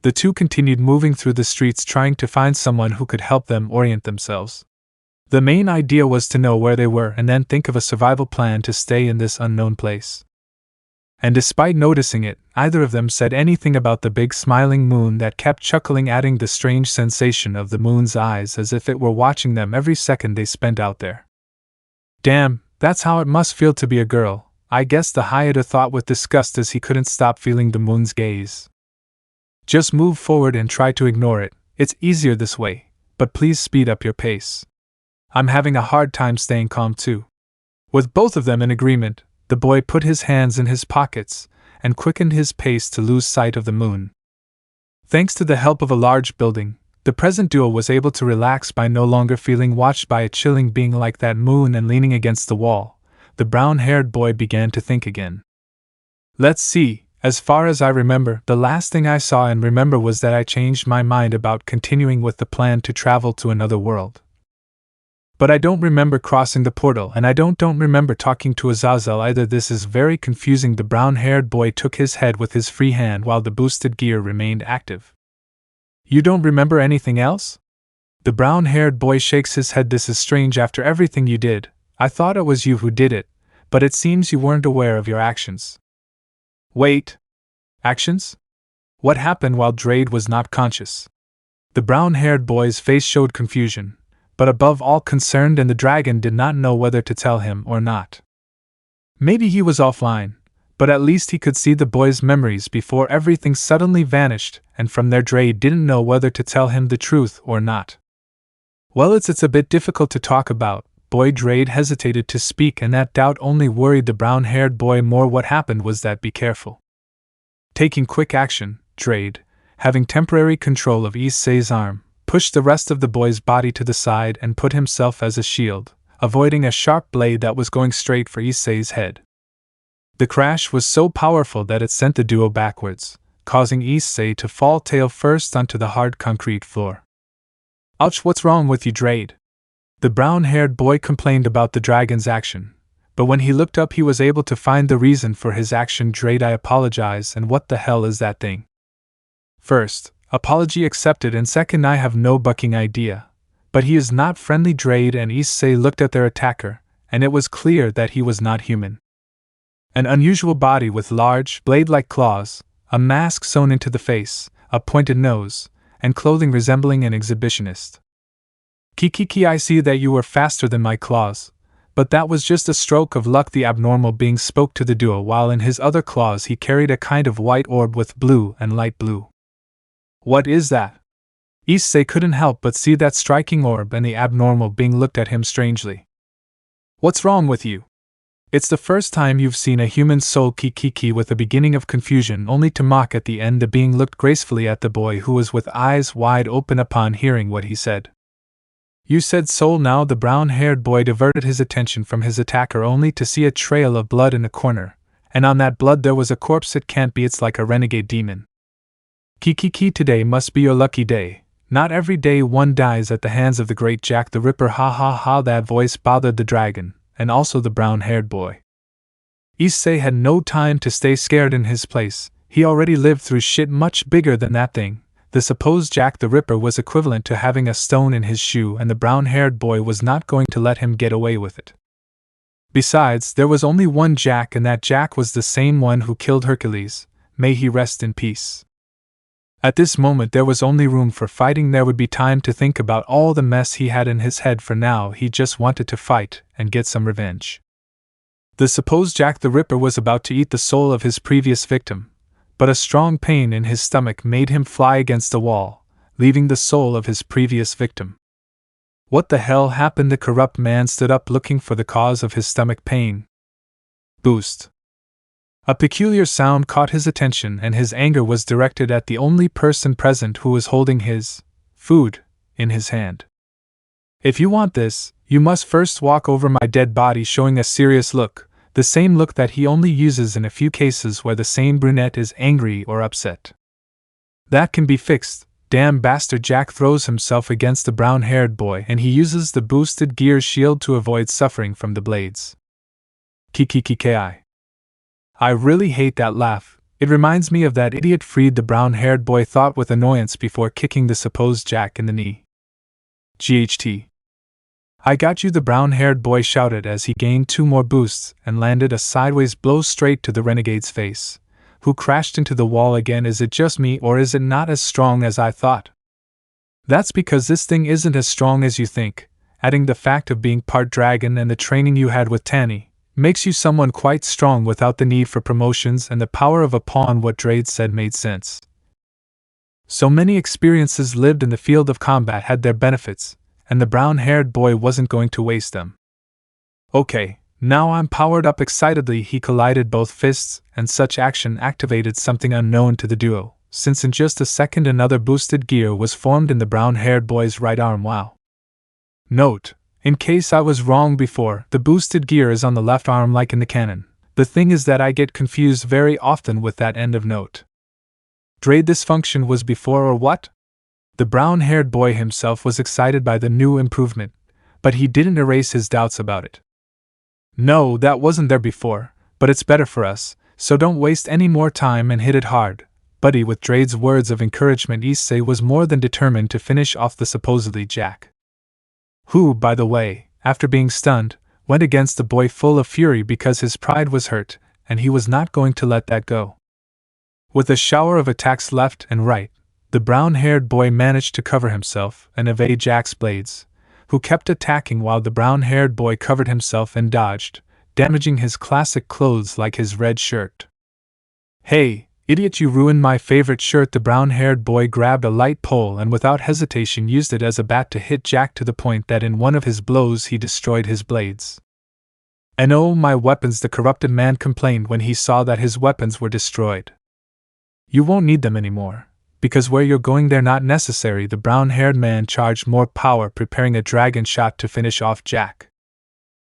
The two continued moving through the streets, trying to find someone who could help them orient themselves. The main idea was to know where they were and then think of a survival plan to stay in this unknown place. And despite noticing it, neither of them said anything about the big smiling moon that kept chuckling, adding the strange sensation of the moon's eyes as if it were watching them every second they spent out there. Damn, that's how it must feel to be a girl, I guess, the Hyoudou thought with disgust as he couldn't stop feeling the moon's gaze. Just move forward and try to ignore it, it's easier this way, but please speed up your pace. I'm having a hard time staying calm too. With both of them in agreement, the boy put his hands in his pockets and quickened his pace to lose sight of the moon. Thanks to the help of a large building, the present duo was able to relax by no longer feeling watched by a chilling being like that moon, and leaning against the wall, the brown-haired boy began to think again. Let's see, as far as I remember, the last thing I saw and remember was that I changed my mind about continuing with the plan to travel to another world. But I don't remember crossing the portal, and I don't remember talking to Azazel either. This is very confusing. The brown-haired boy took his head with his free hand while the boosted gear remained active. You don't remember anything else? The brown-haired boy shakes his head. This is strange. After everything you did, I thought it was you who did it, but it seems you weren't aware of your actions. Wait. Actions? What happened while Drade was not conscious? The brown-haired boy's face showed confusion, but above all concerned, and the dragon did not know whether to tell him or not. Maybe he was offline, but at least he could see the boy's memories before everything suddenly vanished, and from there Drade didn't know whether to tell him the truth or not. Well, it's a bit difficult to talk about. Boy Drade hesitated to speak, and that doubt only worried the brown-haired boy more. What happened was that be careful. Taking quick action, Drade, having temporary control of Issei's arm, pushed the rest of the boy's body to the side and put himself as a shield, avoiding a sharp blade that was going straight for Issei's head. The crash was so powerful that it sent the duo backwards, causing Issei to fall tail first onto the hard concrete floor. Ouch, what's wrong with you, Drade? The brown-haired boy complained about the dragon's action, but when he looked up he was able to find the reason for his action. Drade, I apologize, and what the hell is that thing? First, apology accepted, and second, I have no bucking idea. But he is not friendly. Drade and Issei looked at their attacker, and it was clear that he was not human. An unusual body with large, blade-like claws, a mask sewn into the face, a pointed nose, and clothing resembling an exhibitionist. Kiki, I see that you were faster than my claws, but that was just a stroke of luck. The abnormal being spoke to the duo, while in his other claws he carried a kind of white orb with blue and light blue. What is that? Issei couldn't help but see that striking orb, and the abnormal being looked at him strangely. What's wrong with you? It's the first time you've seen a human soul. Kiki, with a beginning of confusion, only to mock at the end. The being looked gracefully at the boy, who was with eyes wide open upon hearing what he said. You said soul. Now the brown-haired boy diverted his attention from his attacker only to see a trail of blood in a corner, and on that blood there was a corpse. It can't be, it's like a renegade demon. Kiki, today must be your lucky day. Not every day one dies at the hands of the great Jack the Ripper. Ha ha ha. That voice bothered the dragon, and also the brown-haired boy. Issei had no time to stay scared in his place. He already lived through shit much bigger than that thing. The supposed Jack the Ripper was equivalent to having a stone in his shoe, and the brown-haired boy was not going to let him get away with it. Besides, there was only one Jack, and that Jack was the same one who killed Hercules. May he rest in peace. At this moment there was only room for fighting. There would be time to think about all the mess he had in his head. For now he just wanted to fight and get some revenge. The supposed Jack the Ripper was about to eat the soul of his previous victim, but a strong pain in his stomach made him fly against the wall, leaving the soul of his previous victim. What the hell happened? The corrupt man stood up, looking for the cause of his stomach pain. Boost. A peculiar sound caught his attention, and his anger was directed at the only person present who was holding his food in his hand. If you want this, you must first walk over my dead body, showing a serious look, the same look that he only uses in a few cases where the same brunette is angry or upset. That can be fixed. Damn bastard. Jack throws himself against the brown-haired boy, and he uses the boosted gear shield to avoid suffering from the blades. Kiki. I really hate that laugh. It reminds me of that idiot Freed, the brown-haired boy thought with annoyance before kicking the supposed Jack in the knee. GHT. I got you, the brown-haired boy shouted as he gained 2 more boosts and landed a sideways blow straight to the renegade's face, who crashed into the wall again. Is it just me, or is it not as strong as I thought? That's because this thing isn't as strong as you think. Adding the fact of being part dragon and the training you had with Tanny makes you someone quite strong without the need for promotions and the power of a pawn. What Drade said made sense. So many experiences lived in the field of combat had their benefits, and the brown-haired boy wasn't going to waste them. Okay, now I'm powered up. Excitedly he collided both fists, and such action activated something unknown to the duo, since in just a second another boosted gear was formed in the brown-haired boy's right arm. Wow. Note: in case I was wrong before, the boosted gear is on the left arm like in the cannon. The thing is that I get confused very often with that end of note. Drade, this function was before or what? The brown-haired boy himself was excited by the new improvement, but he didn't erase his doubts about it. No, that wasn't there before, but it's better for us, so don't waste any more time and hit it hard, buddy. With Drade's words of encouragement, Issei was more than determined to finish off the supposedly Jack, who, by the way, after being stunned, went against the boy full of fury because his pride was hurt, and he was not going to let that go. With a shower of attacks left and right, the brown-haired boy managed to cover himself and evade Jack's blades, who kept attacking while the brown-haired boy covered himself and dodged, damaging his classic clothes like his red shirt. "Hey, idiot, you ruined my favorite shirt!" The brown-haired boy grabbed a light pole and without hesitation used it as a bat to hit Jack to the point that in one of his blows he destroyed his blades. "And oh, my weapons!" the corrupted man complained when he saw that his weapons were destroyed. "You won't need them anymore, because where you're going they're not necessary." The brown-haired man charged more power, preparing a dragon shot to finish off Jack.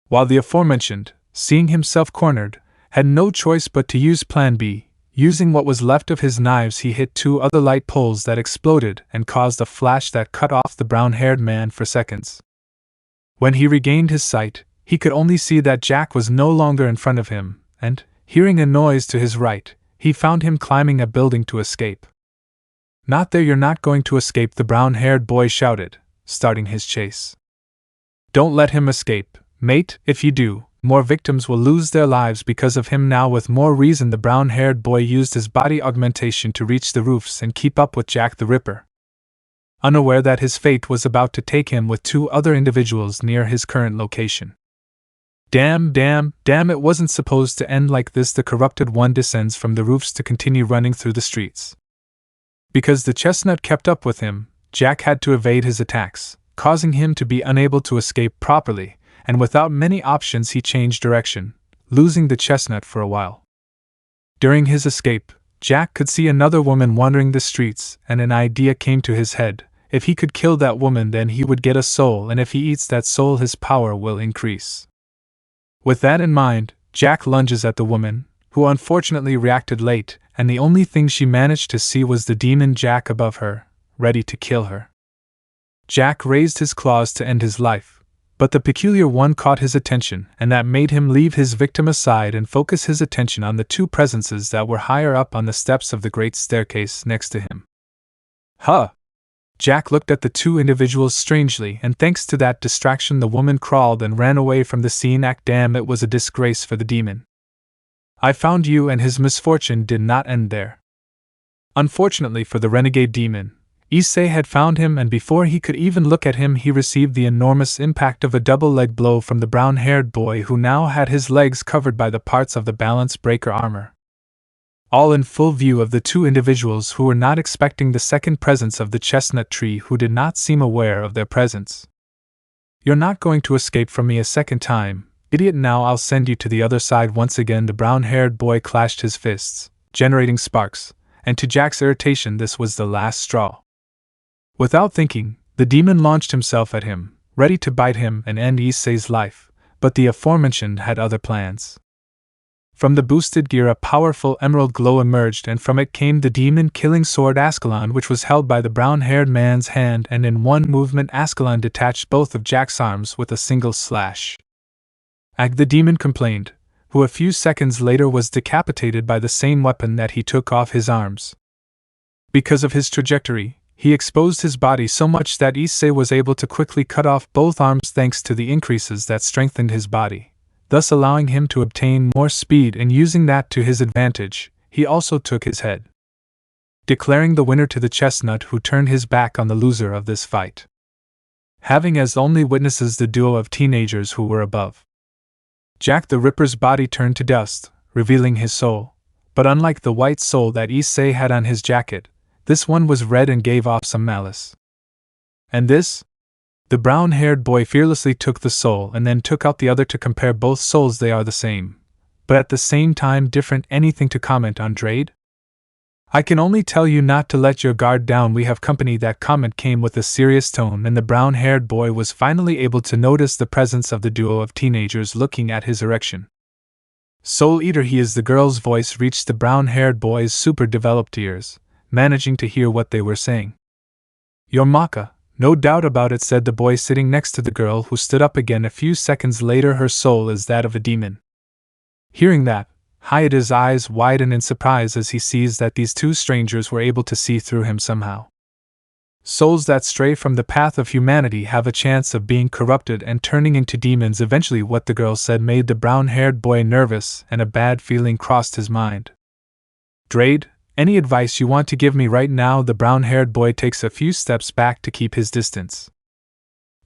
While the aforementioned, seeing himself cornered, had no choice but to use Plan B. Using what was left of his knives, he hit 2 other light poles that exploded and caused a flash that cut off the brown-haired man for seconds. When he regained his sight, he could only see that Jack was no longer in front of him, and, hearing a noise to his right, he found him climbing a building to escape. "Not there, you're not going to escape," the brown-haired boy shouted, starting his chase. "Don't let him escape, mate. If you do, more victims will lose their lives because of him." Now with more reason, the brown-haired boy used his body augmentation to reach the roofs and keep up with Jack the Ripper, unaware that his fate was about to take him with 2 other individuals near his current location. Damn, it wasn't supposed to end like this." The corrupted one descends from the roofs to continue running through the streets. Because the chestnut kept up with him, Jack had to evade his attacks, causing him to be unable to escape properly, and without many options he changed direction, losing the chestnut for a while. During his escape, Jack could see another woman wandering the streets, and an idea came to his head. If he could kill that woman, then he would get a soul, and if he eats that soul, his power will increase. With that in mind, Jack lunges at the woman, who unfortunately reacted late, and the only thing she managed to see was the demon Jack above her, ready to kill her. Jack raised his claws to end his life, but the peculiar one caught his attention, and that made him leave his victim aside and focus his attention on the 2 presences that were higher up on the steps of the great staircase next to him. "Huh!" Jack looked at the 2 individuals strangely, and thanks to that distraction the woman crawled and ran away from the scene. Damn, it was a disgrace for the demon. "I found you," and his misfortune did not end there. Unfortunately for the renegade demon, Issei had found him, and before he could even look at him he received the enormous impact of a double-leg blow from the brown-haired boy, who now had his legs covered by the parts of the balance breaker armor. All in full view of the 2 individuals who were not expecting the second presence of the chestnut tree, who did not seem aware of their presence. "You're not going to escape from me a second time, idiot. Now I'll send you to the other side." Once again the brown-haired boy clashed his fists, generating sparks, and to Jack's irritation this was the last straw. Without thinking, the demon launched himself at him, ready to bite him and end Issei's life, but the aforementioned had other plans. From the boosted gear a powerful emerald glow emerged, and from it came the demon-killing sword Ascalon, which was held by the brown-haired man's hand, and in one movement Ascalon detached both of Jack's arms with a single slash. "Ag," the demon complained, who a few seconds later was decapitated by the same weapon that he took off his arms. Because of his trajectory, he exposed his body so much that Issei was able to quickly cut off both arms thanks to the increases that strengthened his body, thus allowing him to obtain more speed, and using that to his advantage, he also took his head, declaring the winner to the chestnut, who turned his back on the loser of this fight, having as only witnesses the duo of teenagers who were above. Jack the Ripper's body turned to dust, revealing his soul, but unlike the white soul that Issei had on his jacket, this one was red and gave off some malice. "And this?" The brown-haired boy fearlessly took the soul and then took out the other to compare both souls. "They are the same, but at the same time different. Anything to comment on, Drade?" "I can only tell you not to let your guard down. We have company." That comment came with a serious tone, and the brown-haired boy was finally able to notice the presence of the duo of teenagers looking at his erection. "Soul Eater, he is." The girl's voice reached the brown-haired boy's super-developed ears, managing to hear what they were saying. "Your Maka, no doubt about it," said the boy sitting next to the girl, who stood up again a few seconds later. "Her soul is that of a demon." Hearing that, Hyoudou's eyes widen in surprise as he sees that these 2 strangers were able to see through him somehow. Souls that stray from the path of humanity have a chance of being corrupted and turning into demons eventually. What the girl said made the brown-haired boy nervous, and a bad feeling crossed his mind. "Drade, Any advice you want to give me right now? The brown-haired boy takes a few steps back to keep his distance.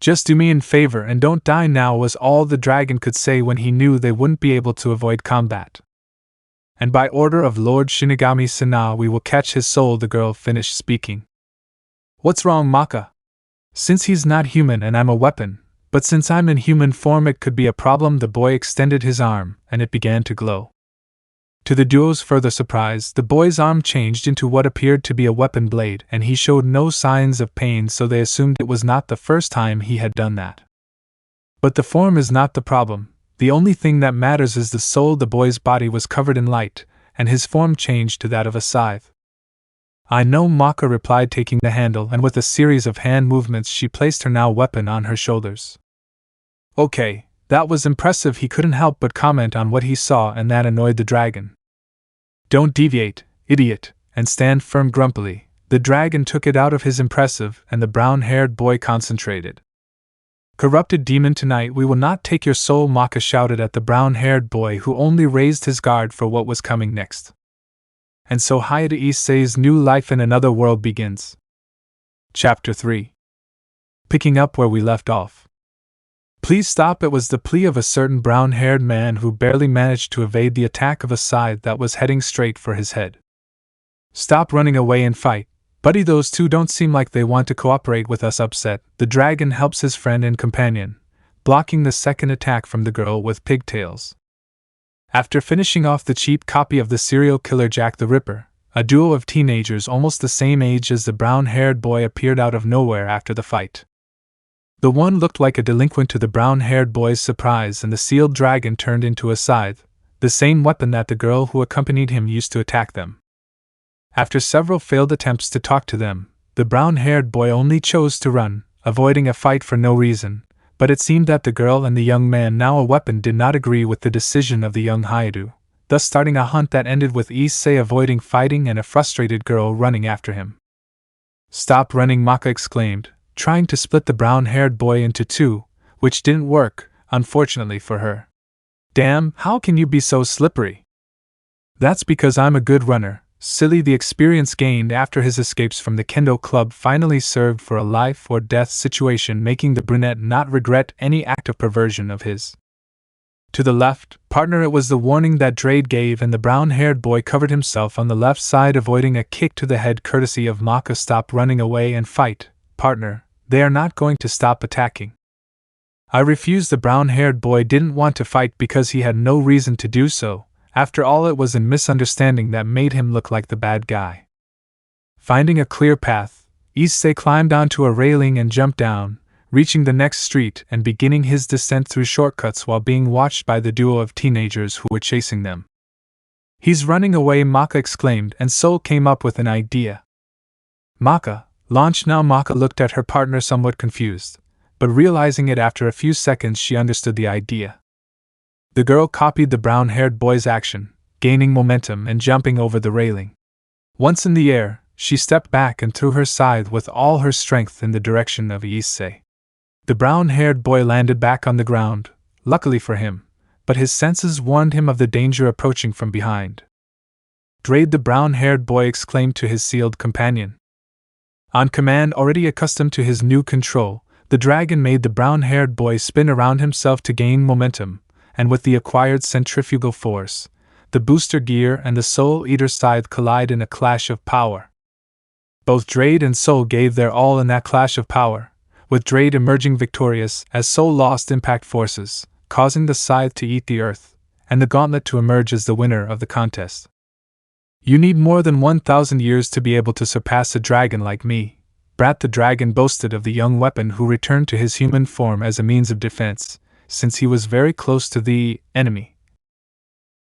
Just do me a favor and don't die now, was all the dragon could say when he knew they wouldn't be able to avoid combat. And by order of Lord Shinigami Sana, we will catch his soul. The girl finished speaking. What's wrong, Maka? Since he's not human and I'm a weapon, but since I'm in human form it could be a problem. The boy extended his arm, and it began to glow. To the duo's further surprise, the boy's arm changed into what appeared to be a weapon blade, and he showed no signs of pain, so they assumed it was not the first time he had done that. But the form is not the problem. The only thing that matters is the soul. The boy's body was covered in light, and his form changed to that of a scythe. I know, Maka replied, taking the handle, and with a series of hand movements she placed her now weapon on her shoulders. Okay, that was impressive. He couldn't help but comment on what he saw, and that annoyed the dragon. Don't deviate, idiot, and stand firm. Grumpily, the dragon took it out of his impressive, and the brown-haired boy concentrated. Corrupted demon, tonight we will not take your soul, Maka shouted at the brown-haired boy, who only raised his guard for what was coming next. And so Hyoudou Issei's new life in another world begins. Chapter 3. Picking up where we left off. Please stop, it was the plea of a certain brown-haired man who barely managed to evade the attack of a scythe that was heading straight for his head. Stop running away and fight. Buddy, those two don't seem like they want to cooperate with us. Upset, the dragon helps his friend and companion, blocking the second attack from the girl with pigtails. After finishing off the cheap copy of the serial killer Jack the Ripper, a duo of teenagers almost the same age as the brown-haired boy appeared out of nowhere after the fight. The one looked like a delinquent to the brown-haired boy's surprise, and the sealed dragon turned into a scythe, the same weapon that the girl who accompanied him used to attack them. After several failed attempts to talk to them, the brown-haired boy only chose to run, avoiding a fight for no reason, but it seemed that the girl and the young man, now a weapon, did not agree with the decision of the young Hyoudou, thus starting a hunt that ended with Issei avoiding fighting and a frustrated girl running after him. Stop running, Maka exclaimed, trying to split the brown-haired boy into two, which didn't work, unfortunately for her. Damn, how can you be so slippery? That's because I'm a good runner, silly. The experience gained after his escapes from the kendo club finally served for a life-or-death situation, making the brunette not regret any act of perversion of his. To the left, partner, it was the warning that Drade gave, and the brown-haired boy covered himself on the left side, avoiding a kick to the head courtesy of Maka. Stop running away and fight, partner. They are not going to stop attacking. I refused. The brown-haired boy didn't want to fight because he had no reason to do so. After all, it was a misunderstanding that made him look like the bad guy. Finding a clear path, Issei climbed onto a railing and jumped down, reaching the next street and beginning his descent through shortcuts while being watched by the duo of teenagers who were chasing them. He's running away, Maka exclaimed, and Soul came up with an idea. Maka, launch now. Maka looked at her partner somewhat confused, but realizing it after a few seconds, she understood the idea. The girl copied the brown-haired boy's action, gaining momentum and jumping over the railing. Once in the air, she stepped back and threw her scythe with all her strength in the direction of Issei. The brown-haired boy landed back on the ground, luckily for him, but his senses warned him of the danger approaching from behind. Drade, the brown-haired boy exclaimed to his sealed companion. On command, already accustomed to his new control, the dragon made the brown-haired boy spin around himself to gain momentum, and with the acquired centrifugal force, the booster gear and the Soul Eater scythe collide in a clash of power. Both Drade and Soul gave their all in that clash of power, with Drade emerging victorious as Soul lost impact forces, causing the scythe to eat the earth, and the gauntlet to emerge as the winner of the contest. You need more than 1,000 years to be able to surpass a dragon like me, Brat, the dragon boasted of the young weapon who returned to his human form as a means of defense, since he was very close to the enemy.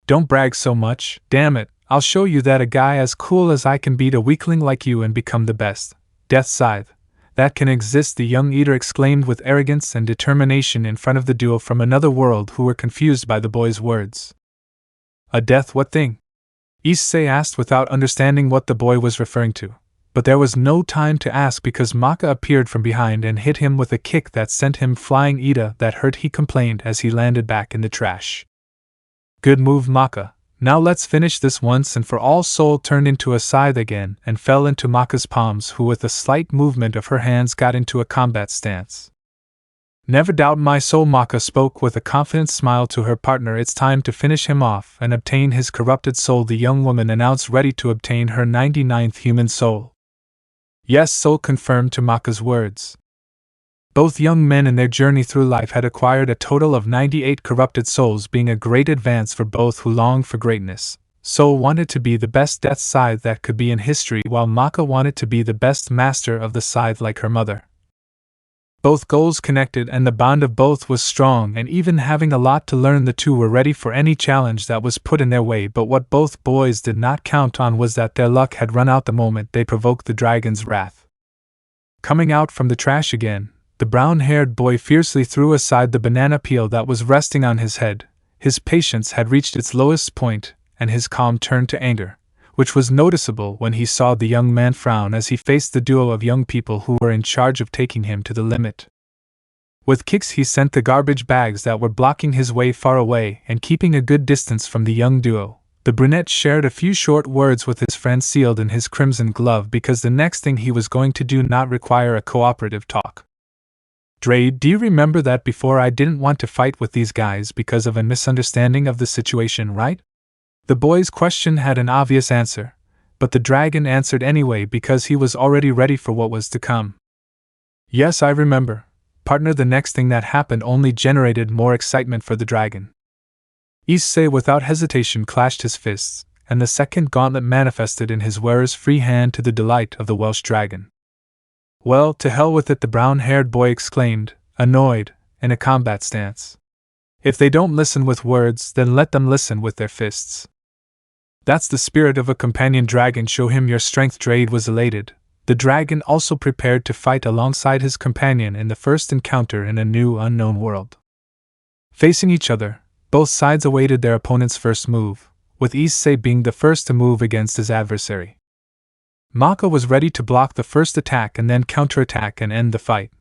Don't brag so much, damn it, I'll show you that a guy as cool as I can beat a weakling like you and become the best Death Scythe that can exist, the young eater exclaimed with arrogance and determination in front of the duo from another world who were confused by the boy's words. A death what thing? Issei asked without understanding what the boy was referring to. But there was no time to ask because Maka appeared from behind and hit him with a kick that sent him flying. Ida, that hurt, he complained as he landed back in the trash. Good move, Maka. Now let's finish this once and for all. Soul turned into a scythe again and fell into Maka's palms, who with a slight movement of her hands got into a combat stance. Never doubt my soul, Maka spoke with a confident smile to her partner. It's time to finish him off and obtain his corrupted soul, the young woman announced, ready to obtain her 99th human soul. Yes, Soul confirmed to Maka's words. Both young men in their journey through life had acquired a total of 98 corrupted souls, being a great advance for both who longed for greatness. Soul wanted to be the best death scythe that could be in history, while Maka wanted to be the best master of the scythe like her mother. Both goals connected and the bond of both was strong, and even having a lot to learn, the two were ready for any challenge that was put in their way. But what both boys did not count on was that their luck had run out the moment they provoked the dragon's wrath. Coming out from the trash again, the brown-haired boy fiercely threw aside the banana peel that was resting on his head. His patience had reached its lowest point, and his calm turned to anger, which was noticeable when he saw the young man frown as he faced the duo of young people who were in charge of taking him to the limit. With kicks he sent the garbage bags that were blocking his way far away, and keeping a good distance from the young duo, the brunette shared a few short words with his friend sealed in his crimson glove, because the next thing he was going to do not require a cooperative talk. Dre, do you remember that before I didn't want to fight with these guys because of a misunderstanding of the situation, right? The boy's question had an obvious answer, but the dragon answered anyway because he was already ready for what was to come. Yes, I remember, partner. The next thing that happened only generated more excitement for the dragon. Issei without hesitation clashed his fists, and the second gauntlet manifested in his wearer's free hand to the delight of the Welsh dragon. Well, to hell with it, the brown-haired boy exclaimed, annoyed, in a combat stance. If they don't listen with words, then let them listen with their fists. That's the spirit of a companion dragon. Show him your strength. Drade was elated. The dragon also prepared to fight alongside his companion in the first encounter in a new unknown world. Facing each other, both sides awaited their opponent's first move, with Issei being the first to move against his adversary. Maka was ready to block the first attack and then counterattack and end the fight,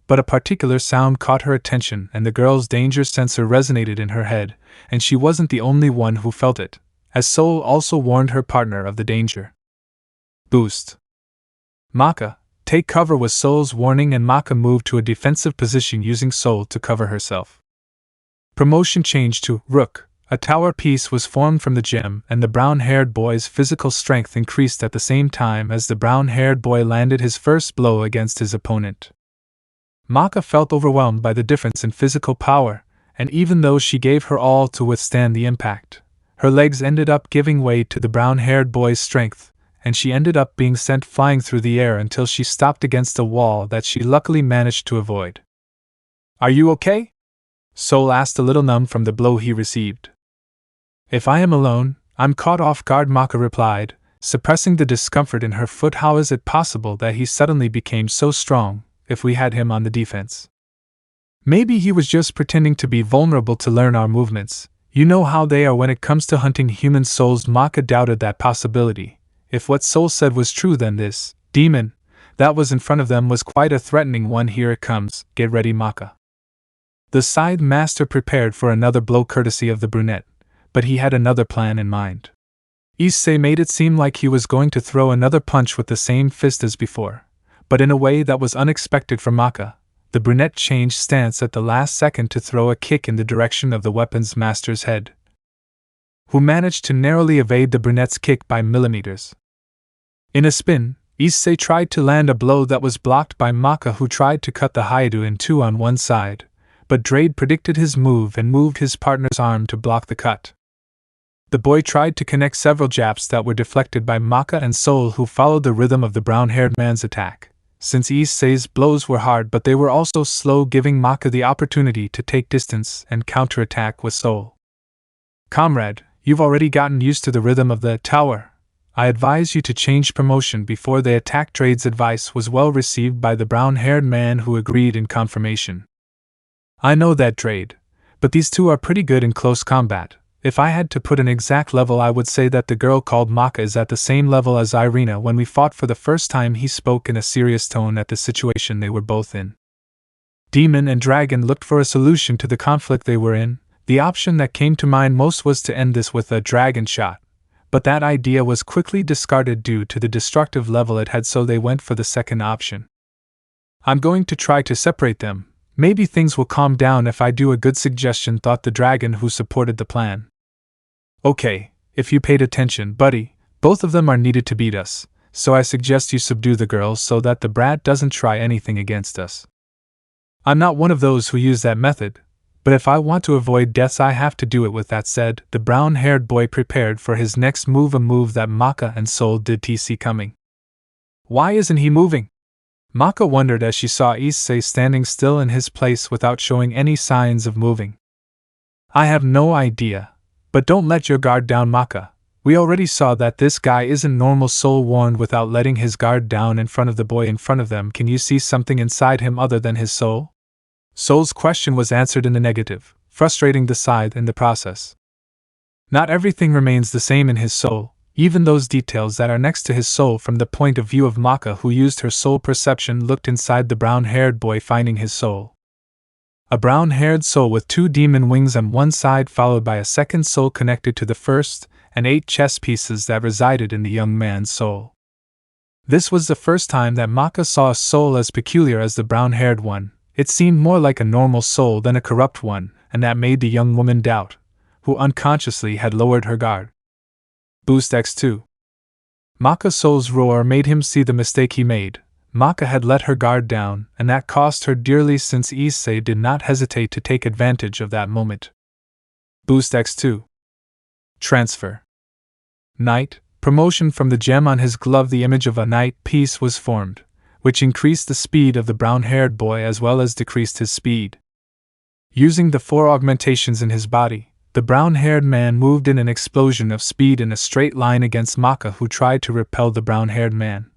but a particular sound caught her attention, and the girl's danger sensor resonated in her head, and she wasn't the only one who felt it, as Soul also warned her partner of the danger. Boost. Maka, take cover was Soul's warning, and Maka moved to a defensive position using Soul to cover herself. Promotion changed to Rook. A tower piece was formed from the gem, and the brown-haired boy's physical strength increased at the same time as the brown-haired boy landed his first blow against his opponent. Maka felt overwhelmed by the difference in physical power, and even though she gave her all to withstand the impact, her legs ended up giving way to the brown-haired boy's strength, and she ended up being sent flying through the air until she stopped against a wall that she luckily managed to avoid. Are you okay? Soul asked, a little numb from the blow he received. If I am alone, I'm caught off guard, Maka replied, suppressing the discomfort in her foot. How is it possible that he suddenly became so strong, if we had him on the defense? Maybe he was just pretending to be vulnerable to learn our movements. You know how they are when it comes to hunting human souls. Maka doubted that possibility. If what Soul said was true, then this demon that was in front of them was quite a threatening one. Here it comes. Get ready, Maka. The scythe master prepared for another blow courtesy of the brunette, but he had another plan in mind. Issei made it seem like he was going to throw another punch with the same fist as before, but in a way that was unexpected for Maka. The brunette changed stance at the last second to throw a kick in the direction of the weapons master's head, who managed to narrowly evade the brunette's kick by millimeters. In a spin, Issei tried to land a blow that was blocked by Maka, who tried to cut the Hyoudou in two on one side, but Drade predicted his move and moved his partner's arm to block the cut. The boy tried to connect several japs that were deflected by Maka and Soul, who followed the rhythm of the brown-haired man's attack, since Issei's blows were hard but they were also slow, giving Maka the opportunity to take distance and counterattack with Soul. Comrade, you've already gotten used to the rhythm of the tower. I advise you to change promotion before they attack. Drade's advice was well received by the brown-haired man, who agreed in confirmation. I know that, Drade, but these two are pretty good in close combat. If I had to put an exact level, I would say that the girl called Maka is at the same level as Irina when we fought for the first time. He spoke in a serious tone at the situation they were both in. Demon and Dragon looked for a solution to the conflict they were in. The option that came to mind most was to end this with a dragon shot, but that idea was quickly discarded due to the destructive level it had, so they went for the second option. I'm going to try to separate them. Maybe things will calm down if I do. A good suggestion, thought the dragon who supported the plan. Okay, if you paid attention, buddy, both of them are needed to beat us, so I suggest you subdue the girls so that the brat doesn't try anything against us. I'm not one of those who use that method, but if I want to avoid deaths I have to do it. With that said, the brown-haired boy prepared for his next move, a move that Maka and Soul did see coming. Why isn't he moving? Maka wondered as she saw Issei standing still in his place without showing any signs of moving. I have no idea, but don't let your guard down, Maka. We already saw that this guy isn't normal. Soul warned without letting his guard down in front of the boy in front of them. Can you see something inside him other than his soul? Soul's question was answered in the negative, frustrating the scythe in the process. Not everything remains the same in his soul, even those details that are next to his soul. From the point of view of Maka, who used her soul perception, looked inside the brown-haired boy, finding his soul. A brown-haired soul with 2 demon wings on one side, followed by a second soul connected to the first, and 8 chess pieces that resided in the young man's soul. This was the first time that Maka saw a soul as peculiar as the brown-haired one. It seemed more like a normal soul than a corrupt one, and that made the young woman doubt, who unconsciously had lowered her guard. Boost X2. Maka's soul's roar made him see the mistake he made. Maka had let her guard down, and that cost her dearly, since Issei did not hesitate to take advantage of that moment. Boost X2. Transfer. Knight. Promotion. From the gem on his glove, the image of a knight piece was formed, which increased the speed of the brown-haired boy as well as decreased his speed. Using the 4 augmentations in his body, the brown-haired man moved in an explosion of speed in a straight line against Maka, who tried to repel the brown-haired man.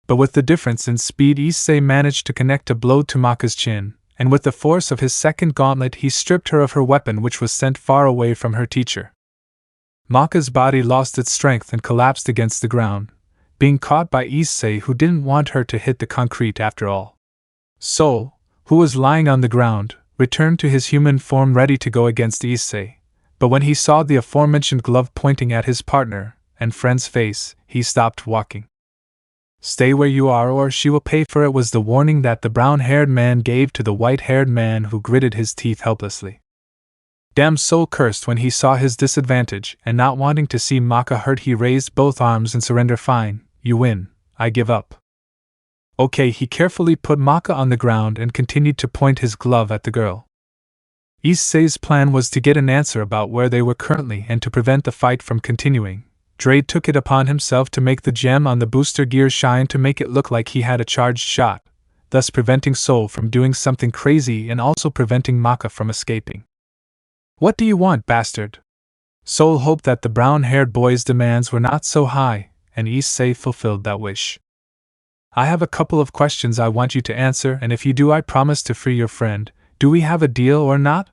But with the difference in speed, Issei managed to connect a blow to Maka's chin, and with the force of his second gauntlet he stripped her of her weapon, which was sent far away from her teacher. Maka's body lost its strength and collapsed against the ground, being caught by Issei, who didn't want her to hit the concrete after all. Soul, who was lying on the ground, returned to his human form, ready to go against Issei, but when he saw the aforementioned glove pointing at his partner and friend's face, he stopped walking. Stay where you are or she will pay for it, was the warning that the brown-haired man gave to the white-haired man, who gritted his teeth helplessly. Damn! Soul cursed when he saw his disadvantage, and not wanting to see Maka hurt, he raised both arms and surrendered. Fine, you win, I give up. Okay, he carefully put Maka on the ground and continued to point his glove at the girl. Issei's plan was to get an answer about where they were currently and to prevent the fight from continuing. Dre took it upon himself to make the gem on the booster gear shine to make it look like he had a charged shot, thus preventing Soul from doing something crazy and also preventing Maka from escaping. What do you want, bastard? Soul hoped that the brown-haired boy's demands were not so high, and Issei fulfilled that wish. I have a couple of questions I want you to answer, and if you do I promise to free your friend. Do we have a deal or not?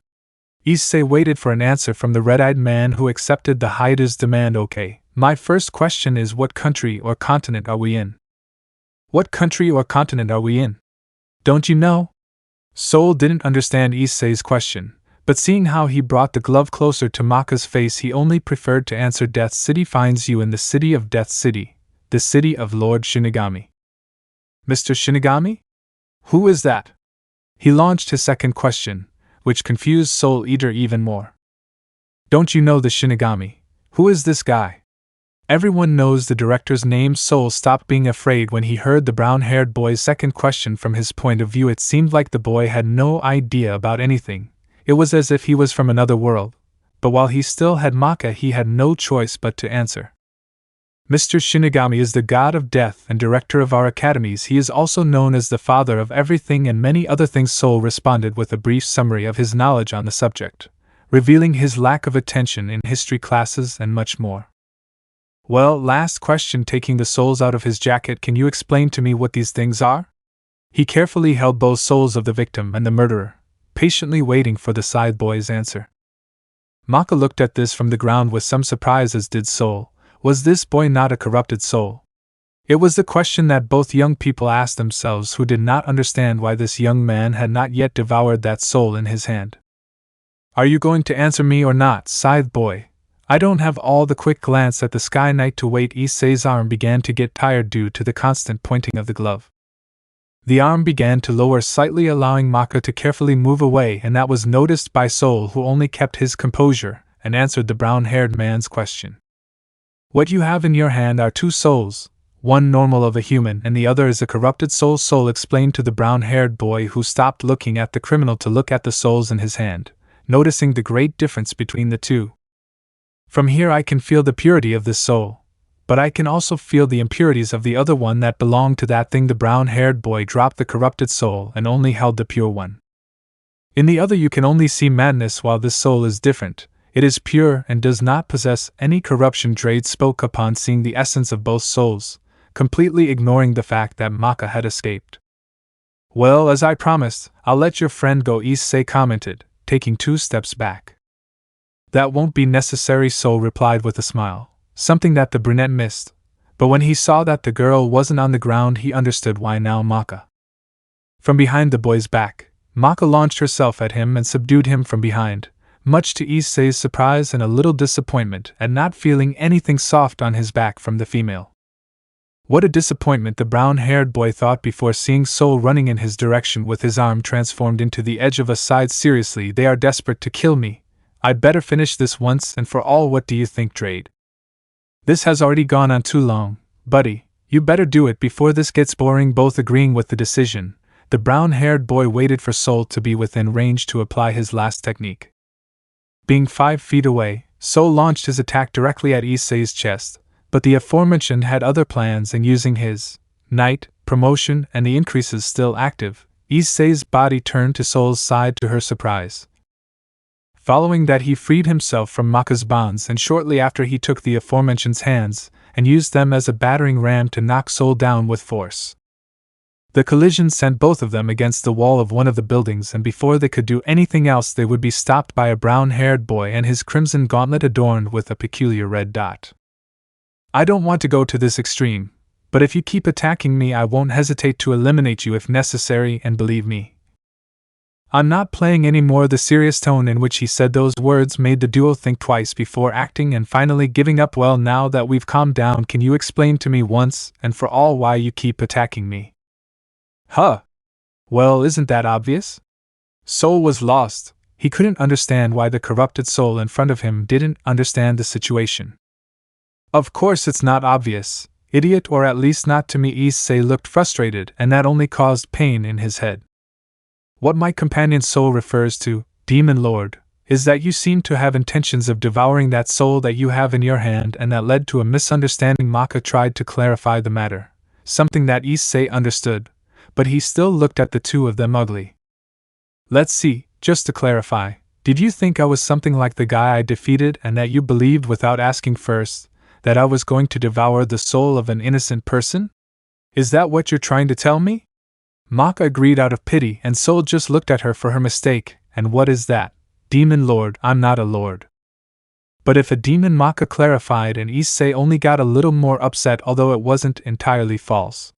Issei waited for an answer from the red-eyed man, who accepted the Hyoudu's demand. Okay, my first question is, what country or continent are we in? What country or continent are we in? Don't you know? Soul didn't understand Issei's question, but seeing how he brought the glove closer to Maka's face, he only preferred to answer. Death City finds you in the city of Death City, the city of Lord Shinigami. Mr. Shinigami? Who is that? He launched his second question, which confused Soul Eater even more. Don't you know the Shinigami? Who is this guy? Everyone knows the director's name. Soul stopped being afraid when he heard the brown-haired boy's second question. From his point of view, it seemed like the boy had no idea about anything. It was as if he was from another world, but while he still had Maka, he had no choice but to answer. Mr. Shinigami is the god of death and director of our academies. He is also known as the father of everything and many other things. Soul responded with a brief summary of his knowledge on the subject, revealing his lack of attention in history classes and much more. Well, last question. Taking the souls out of his jacket, can you explain to me what these things are? He carefully held both souls of the victim and the murderer, patiently waiting for the side boy's answer. Maka looked at this from the ground with some surprise, as did Soul. Was this boy not a corrupted soul? It was the question that both young people asked themselves, who did not understand why this young man had not yet devoured that soul in his hand. Are you going to answer me or not, Scythe boy? I don't have all the quick glance at the Sky Knight to wait. Issei's arm began to get tired due to the constant pointing of the glove. The arm began to lower slightly, allowing Maka to carefully move away, and that was noticed by Soul, who only kept his composure and answered the brown-haired man's question. What you have in your hand are two souls, one normal of a human and the other is a corrupted soul. Soul explained to the brown-haired boy, who stopped looking at the criminal to look at the souls in his hand, noticing the great difference between the two. From here I can feel the purity of this soul, but I can also feel the impurities of the other one that belonged to that thing. The brown-haired boy dropped the corrupted soul and only held the pure one. In the other you can only see madness, while this soul is different. It is pure and does not possess any corruption. Drade spoke upon seeing the essence of both souls, completely ignoring the fact that Maka had escaped. Well, as I promised, I'll let your friend go, Issei commented, taking 2 steps back. That won't be necessary, Soul replied with a smile, something that the brunette missed, but when he saw that the girl wasn't on the ground he understood why now. Maka. From behind the boy's back, Maka launched herself at him and subdued him from behind, much to Issei's surprise and a little disappointment at not feeling anything soft on his back from the female. What a disappointment, the brown-haired boy thought before seeing Soul running in his direction with his arm transformed into the edge of a scythe. Seriously, they are desperate to kill me. I'd better finish this once and for all. What do you think, Drade? This has already gone on too long, buddy. You better do it before this gets boring. Both agreeing with the decision, the brown-haired boy waited for Soul to be within range to apply his last technique. Being 5 feet away, Soul launched his attack directly at Issei's chest, but the aforementioned had other plans, and using his Knight promotion and the increases still active, Issei's body turned to Soul's side to her surprise. Following that, he freed himself from Maka's bonds, and shortly after he took the aforementioned's hands and used them as a battering ram to knock Soul down with force. The collision sent both of them against the wall of one of the buildings, and before they could do anything else they would be stopped by a brown-haired boy and his crimson gauntlet adorned with a peculiar red dot. I don't want to go to this extreme, but if you keep attacking me I won't hesitate to eliminate you if necessary, and believe me, I'm not playing anymore. The serious tone in which he said those words made the duo think twice before acting and finally giving up. Well, now that we've calmed down, can you explain to me once and for all why you keep attacking me? Huh. Well, isn't that obvious? Soul was lost. He couldn't understand why the corrupted soul in front of him didn't understand the situation. Of course it's not obvious, idiot, or at least not to me. Issei looked frustrated, and that only caused pain in his head. What my companion Soul refers to, Demon Lord, is that you seem to have intentions of devouring that soul that you have in your hand, and that led to a misunderstanding. Maka tried to clarify the matter, something that Issei understood, but he still looked at the two of them ugly. Let's see, just to clarify, did you think I was something like the guy I defeated, and that you believed without asking first that I was going to devour the soul of an innocent person? Is that what you're trying to tell me? Maka agreed out of pity, and Soul just looked at her for her mistake. And what is that? Demon Lord, I'm not a lord. But if a demon, Maka clarified, and Issei only got a little more upset, although it wasn't entirely false.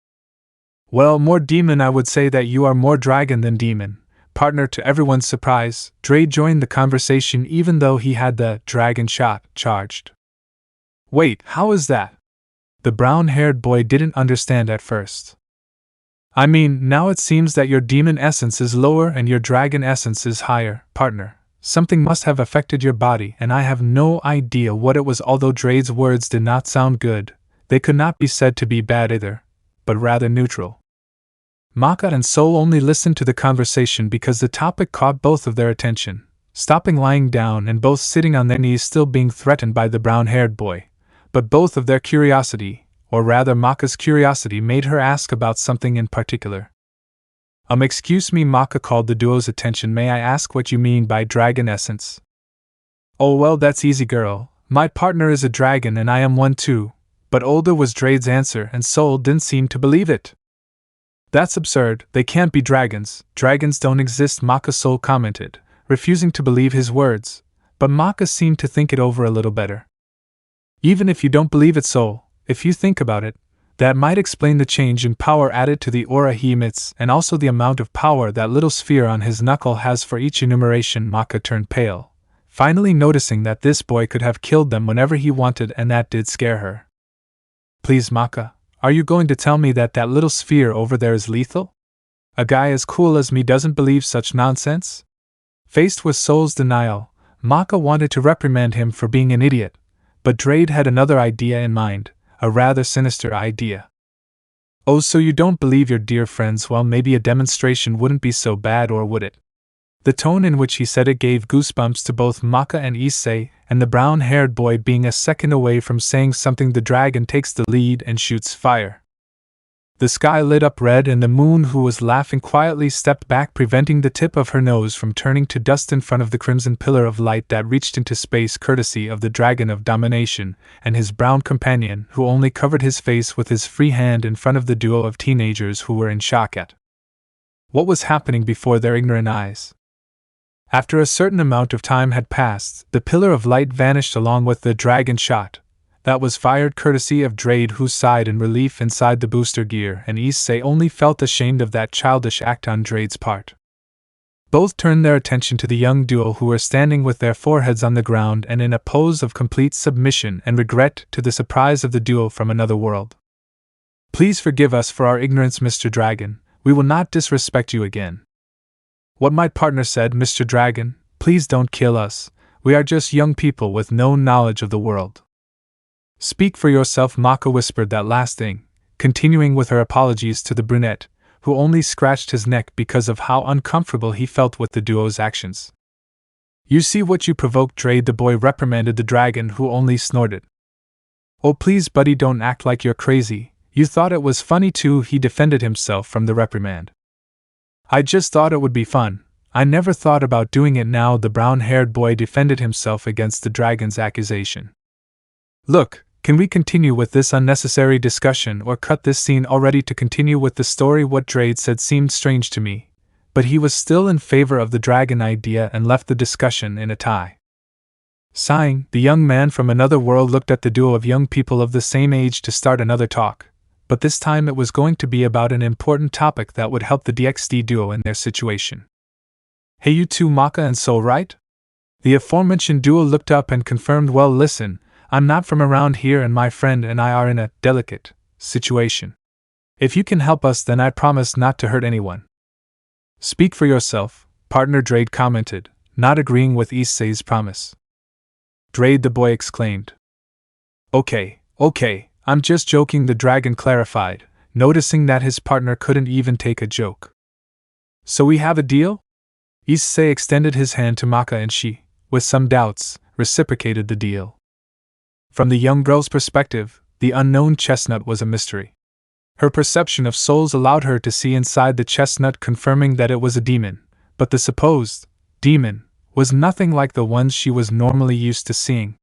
Well, more demon. I would say that you are more dragon than demon, partner. To everyone's surprise, Drade joined the conversation even though he had the dragon shot charged. Wait, how is that? The brown-haired boy didn't understand at first. I mean, now it seems that your demon essence is lower and your dragon essence is higher, partner. Something must have affected your body, and I have no idea what it was. Although Drade's words did not sound good, they could not be said to be bad either, but rather neutral. Maka and Soul only listened to the conversation because the topic caught both of their attention, stopping lying down and both sitting on their knees, still being threatened by the brown-haired boy. But both of their curiosity, or rather Maka's curiosity, made her ask about something in particular. Excuse me, Maka called the duo's attention. May I ask what you mean by dragon essence? Oh well, that's easy, girl. My partner is a dragon and I am one too. But older, was Drade's answer, and Soul didn't seem to believe it. That's absurd, they can't be dragons. Dragons don't exist, Maka. Soul commented, refusing to believe his words, but Maka seemed to think it over a little better. Even if you don't believe it, Soul, if you think about it, That might explain the change in power added to the aura he emits and also the amount of power that little sphere on his knuckle has for each enumeration. Maka turned pale, finally noticing that this boy could have killed them whenever he wanted, and that did scare her. Please, Maka, are you going to tell me that that little sphere over there is lethal? A guy as cool as me doesn't believe such nonsense? Faced with Soul's denial, Maka wanted to reprimand him for being an idiot, but Drade had another idea in mind, a rather sinister idea. Oh, so you don't believe your dear friends? Well, maybe a demonstration wouldn't be so bad, or would it? The tone in which he said it gave goosebumps to both Maka and Issei, and the brown-haired boy being a second away from saying something, the dragon takes the lead and shoots fire. The sky lit up red, and the moon, who was laughing quietly, stepped back, preventing the tip of her nose from turning to dust in front of the crimson pillar of light that reached into space courtesy of the dragon of domination and his brown companion, who only covered his face with his free hand in front of the duo of teenagers who were in shock at what was happening before their ignorant eyes. After a certain amount of time had passed, the pillar of light vanished along with the dragon shot that was fired courtesy of Drade, who sighed in relief inside the booster gear, and Issei only felt ashamed of that childish act on Drade's part. Both turned their attention to the young duo, who were standing with their foreheads on the ground and in a pose of complete submission and regret, to the surprise of the duo from another world. Please forgive us for our ignorance, Mr. Dragon. We will not disrespect you again. What my partner said, Mr. Dragon, please don't kill us. We are just young people with no knowledge of the world. Speak for yourself, Maka whispered that last thing, continuing with her apologies to the brunette, who only scratched his neck because of how uncomfortable he felt with the duo's actions. You see what you provoked, Drade, the boy reprimanded the dragon, who only snorted. Oh please buddy, don't act like you're crazy. You thought it was funny too, he defended himself from the reprimand. I just thought it would be fun. I never thought about doing it now, the brown-haired boy defended himself against the dragon's accusation. Look, can we continue with this unnecessary discussion or cut this scene already to continue with the story? What Drade said seemed strange to me, but he was still in favor of the dragon idea and left the discussion in a tie. Sighing, the young man from another world looked at the duo of young people of the same age to start another talk, but this time it was going to be about an important topic that would help the DxD duo in their situation. Hey, you two, Maka and Soul, right? The aforementioned duo looked up and confirmed, well, listen, I'm not from around here and my friend and I are in a delicate situation. If you can help us, then I promise not to hurt anyone. Speak for yourself, partner, Drade commented, not agreeing with Issei's promise. Drade, the boy exclaimed. Okay, I'm just joking, the dragon clarified, noticing that his partner couldn't even take a joke. So we have a deal? Issei extended his hand to Maka and she, with some doubts, reciprocated the deal. From the young girl's perspective, the unknown chestnut was a mystery. Her perception of souls allowed her to see inside the chestnut, confirming that it was a demon, but the supposed demon was nothing like the ones she was normally used to seeing.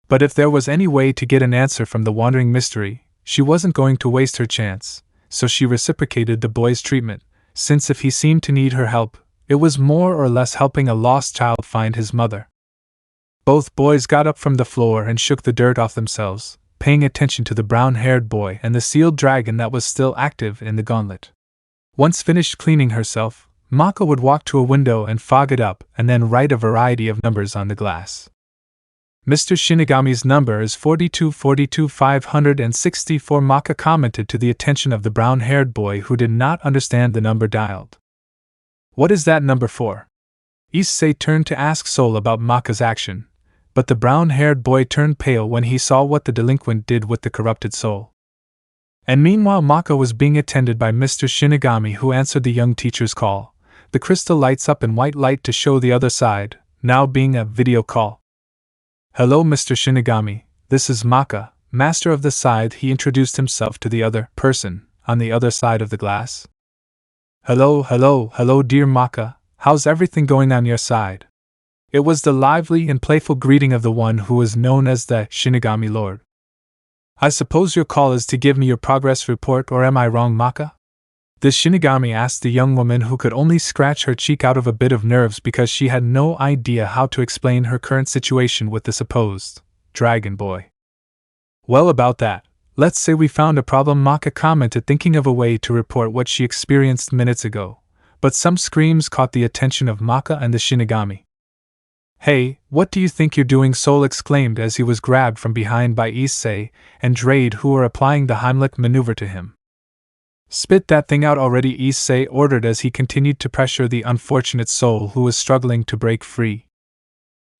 But if there was any way to get an answer from the wandering mystery, she wasn't going to waste her chance, so she reciprocated the boy's treatment, since if he seemed to need her help, it was more or less helping a lost child find his mother. Both boys got up from the floor and shook the dirt off themselves, paying attention to the brown-haired boy and the sealed dragon that was still active in the gauntlet. Once finished cleaning herself, Maka would walk to a window and fog it up and then write a variety of numbers on the glass. Mr. Shinigami's number is 4242564, Maka commented to the attention of the brown-haired boy, who did not understand the number dialed. What is that number for? Issei turned to ask Soul about Maka's action, but the brown-haired boy turned pale when he saw what the delinquent did with the corrupted soul. And meanwhile Maka was being attended by Mr. Shinigami, who answered the young teacher's call. The crystal lights up in white light to show the other side, now being a video call. Hello, Mr. Shinigami, this is Maka, master of the scythe. He introduced himself to the other person on the other side of the glass. Hello, dear Maka, how's everything going on your side? It was the lively and playful greeting of the one who was known as the Shinigami Lord. I suppose your call is to give me your progress report, or am I wrong, Maka? The Shinigami asked the young woman, who could only scratch her cheek out of a bit of nerves because she had no idea how to explain her current situation with the supposed dragon boy. Well, about that, Let's say we found a problem, Maka commented, thinking of a way to report what she experienced minutes ago, but some screams caught the attention of Maka and the Shinigami. Hey, what do you think you're doing? Soul exclaimed as he was grabbed from behind by Issei and Drade, who were applying the Heimlich maneuver to him. Spit that thing out already, Issei ordered as he continued to pressure the unfortunate Soul, who was struggling to break free.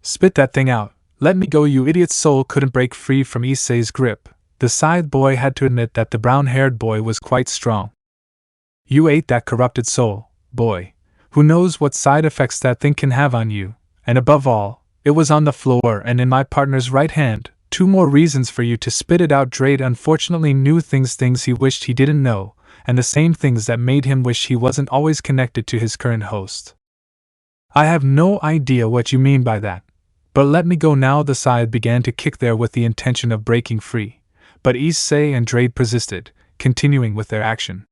Spit that thing out. Let me go, you idiot. Soul couldn't break free from Issei's grip. The scythe boy had to admit that the brown-haired boy was quite strong. You ate that corrupted soul, boy. Who knows what side effects that thing can have on you? And above all, it was on the floor and in my partner's right hand. 2 more reasons for you to spit it out. Drade unfortunately knew things he wished he didn't know, and the same things that made him wish he wasn't always connected to his current host. I have no idea what you mean by that. But let me go now. The scythe began to kick there with the intention of breaking free, but Issei and Drade persisted, continuing with their action.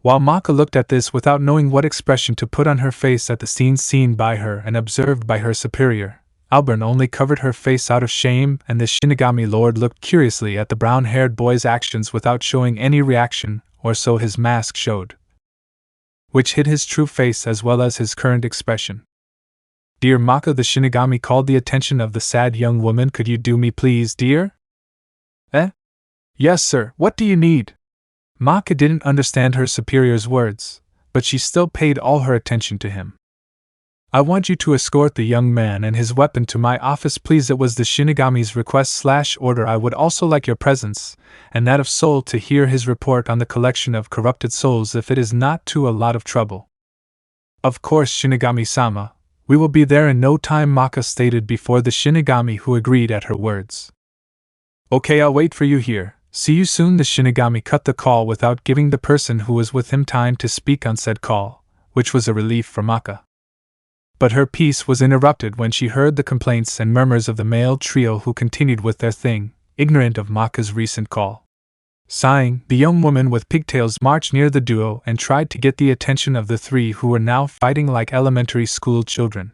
While Maka looked at this without knowing what expression to put on her face at the scene seen by her and observed by her superior, Alburn only covered her face out of shame, and the Shinigami Lord looked curiously at the brown-haired boy's actions without showing any reaction, or so his mask showed, which hid his true face as well as his current expression. Dear Maka, the Shinigami called the attention of the sad young woman. Could you do me please, dear? Yes, sir. What do you need? Maka didn't understand her superior's words, but she still paid all her attention to him. I want you to escort the young man and his weapon to my office, please. It was the Shinigami's request/order. I would also like your presence, and that of Soul, to hear his report on the collection of corrupted souls if it is not too a lot of trouble. Of course, Shinigami-sama. We will be there in no time, Maka stated before the Shinigami, who agreed at her words. Okay, I'll wait for you here. See you soon. The Shinigami cut the call without giving the person who was with him time to speak on said call, which was a relief for Maka. But her peace was interrupted when she heard the complaints and murmurs of the male trio, who continued with their thing, ignorant of Maka's recent call. Sighing, the young woman with pigtails marched near the duo and tried to get the attention of the 3 who were now fighting like elementary school children.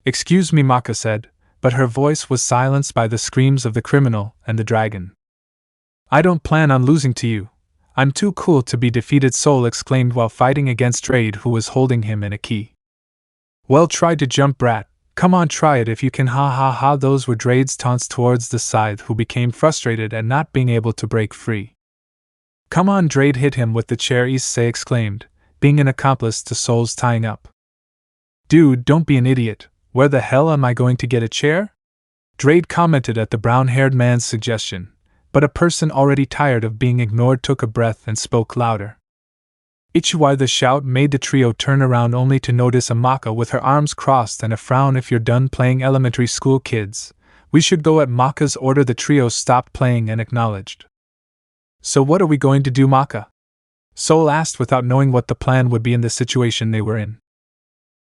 Excuse me, Maka said, but her voice was silenced by the screams of the criminal and the dragon. I don't plan on losing to you. I'm too cool to be defeated, Soul exclaimed while fighting against Drade, who was holding him in a key. Well, try to jump, brat. Come on, try it if you can, ha ha ha. Those were Drade's taunts towards the scythe, who became frustrated at not being able to break free. Come on, Drade, hit him with the chair, Issei exclaimed, being an accomplice to Soul's tying up. Dude, don't be an idiot. Where the hell am I going to get a chair? Drade commented at the brown-haired man's suggestion, but a person already tired of being ignored took a breath and spoke louder. Ichiwai, the shout made the trio turn around only to notice a Maka with her arms crossed and a frown. If you're done playing elementary school, kids, we should go. At Maka's order, the trio stopped playing and acknowledged. So what are we going to do, Maka? Soul asked without knowing what the plan would be in the situation they were in.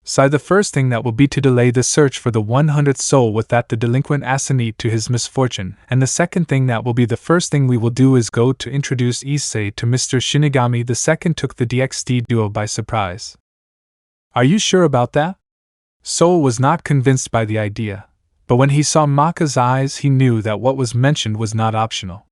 Sigh, the first thing that will be to delay the search for the 100th soul, with that the delinquent assignee to his misfortune, and the second thing that will be the first thing we will do is go to introduce Issei to Mr. Shinigami. The second took the DxD duo by surprise. Are you sure about that? Soul was not convinced by the idea, but when he saw Maka's eyes he knew that what was mentioned was not optional.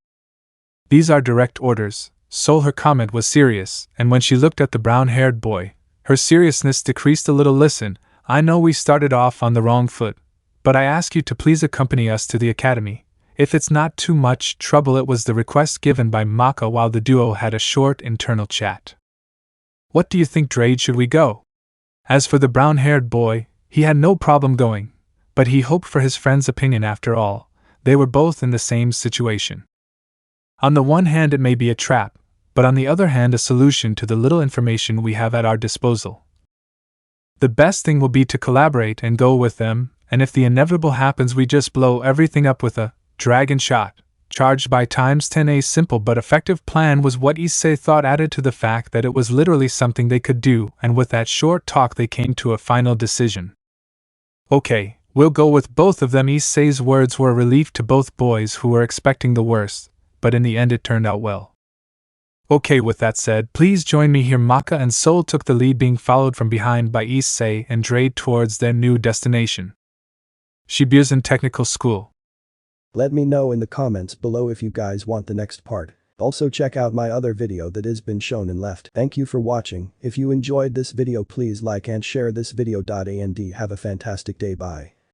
These are direct orders, Soul. Her comment was serious, and when she looked at the brown-haired boy, her seriousness decreased a little. Listen, I know we started off on the wrong foot, but I ask you to please accompany us to the academy, if it's not too much trouble. It was the request given by Maka while the duo had a short internal chat. What do you think, Drade? Should we go? As for the brown-haired boy, he had no problem going, but he hoped for his friend's opinion. After all, they were both in the same situation. On the one hand, it may be a trap, but on the other hand, a solution to the little information we have at our disposal. The best thing will be to collaborate and go with them, and if the inevitable happens, we just blow everything up with a dragon shot, charged by ×10. A simple but effective plan was what Issei thought, added to the fact that it was literally something they could do, and with that short talk they came to a final decision. Okay, we'll go with both of them. Issei's words were a relief to both boys who were expecting the worst, but in the end it turned out well. Okay, with that said, please join me here. Maka and Soul took the lead, being followed from behind by Issei and Drade towards their new destination, Shibuya Technical School. Let me know in the comments below if you guys want the next part. Also check out my other video that has been shown in left. Thank you for watching. If you enjoyed this video please like and share this video. And have a fantastic day. Bye.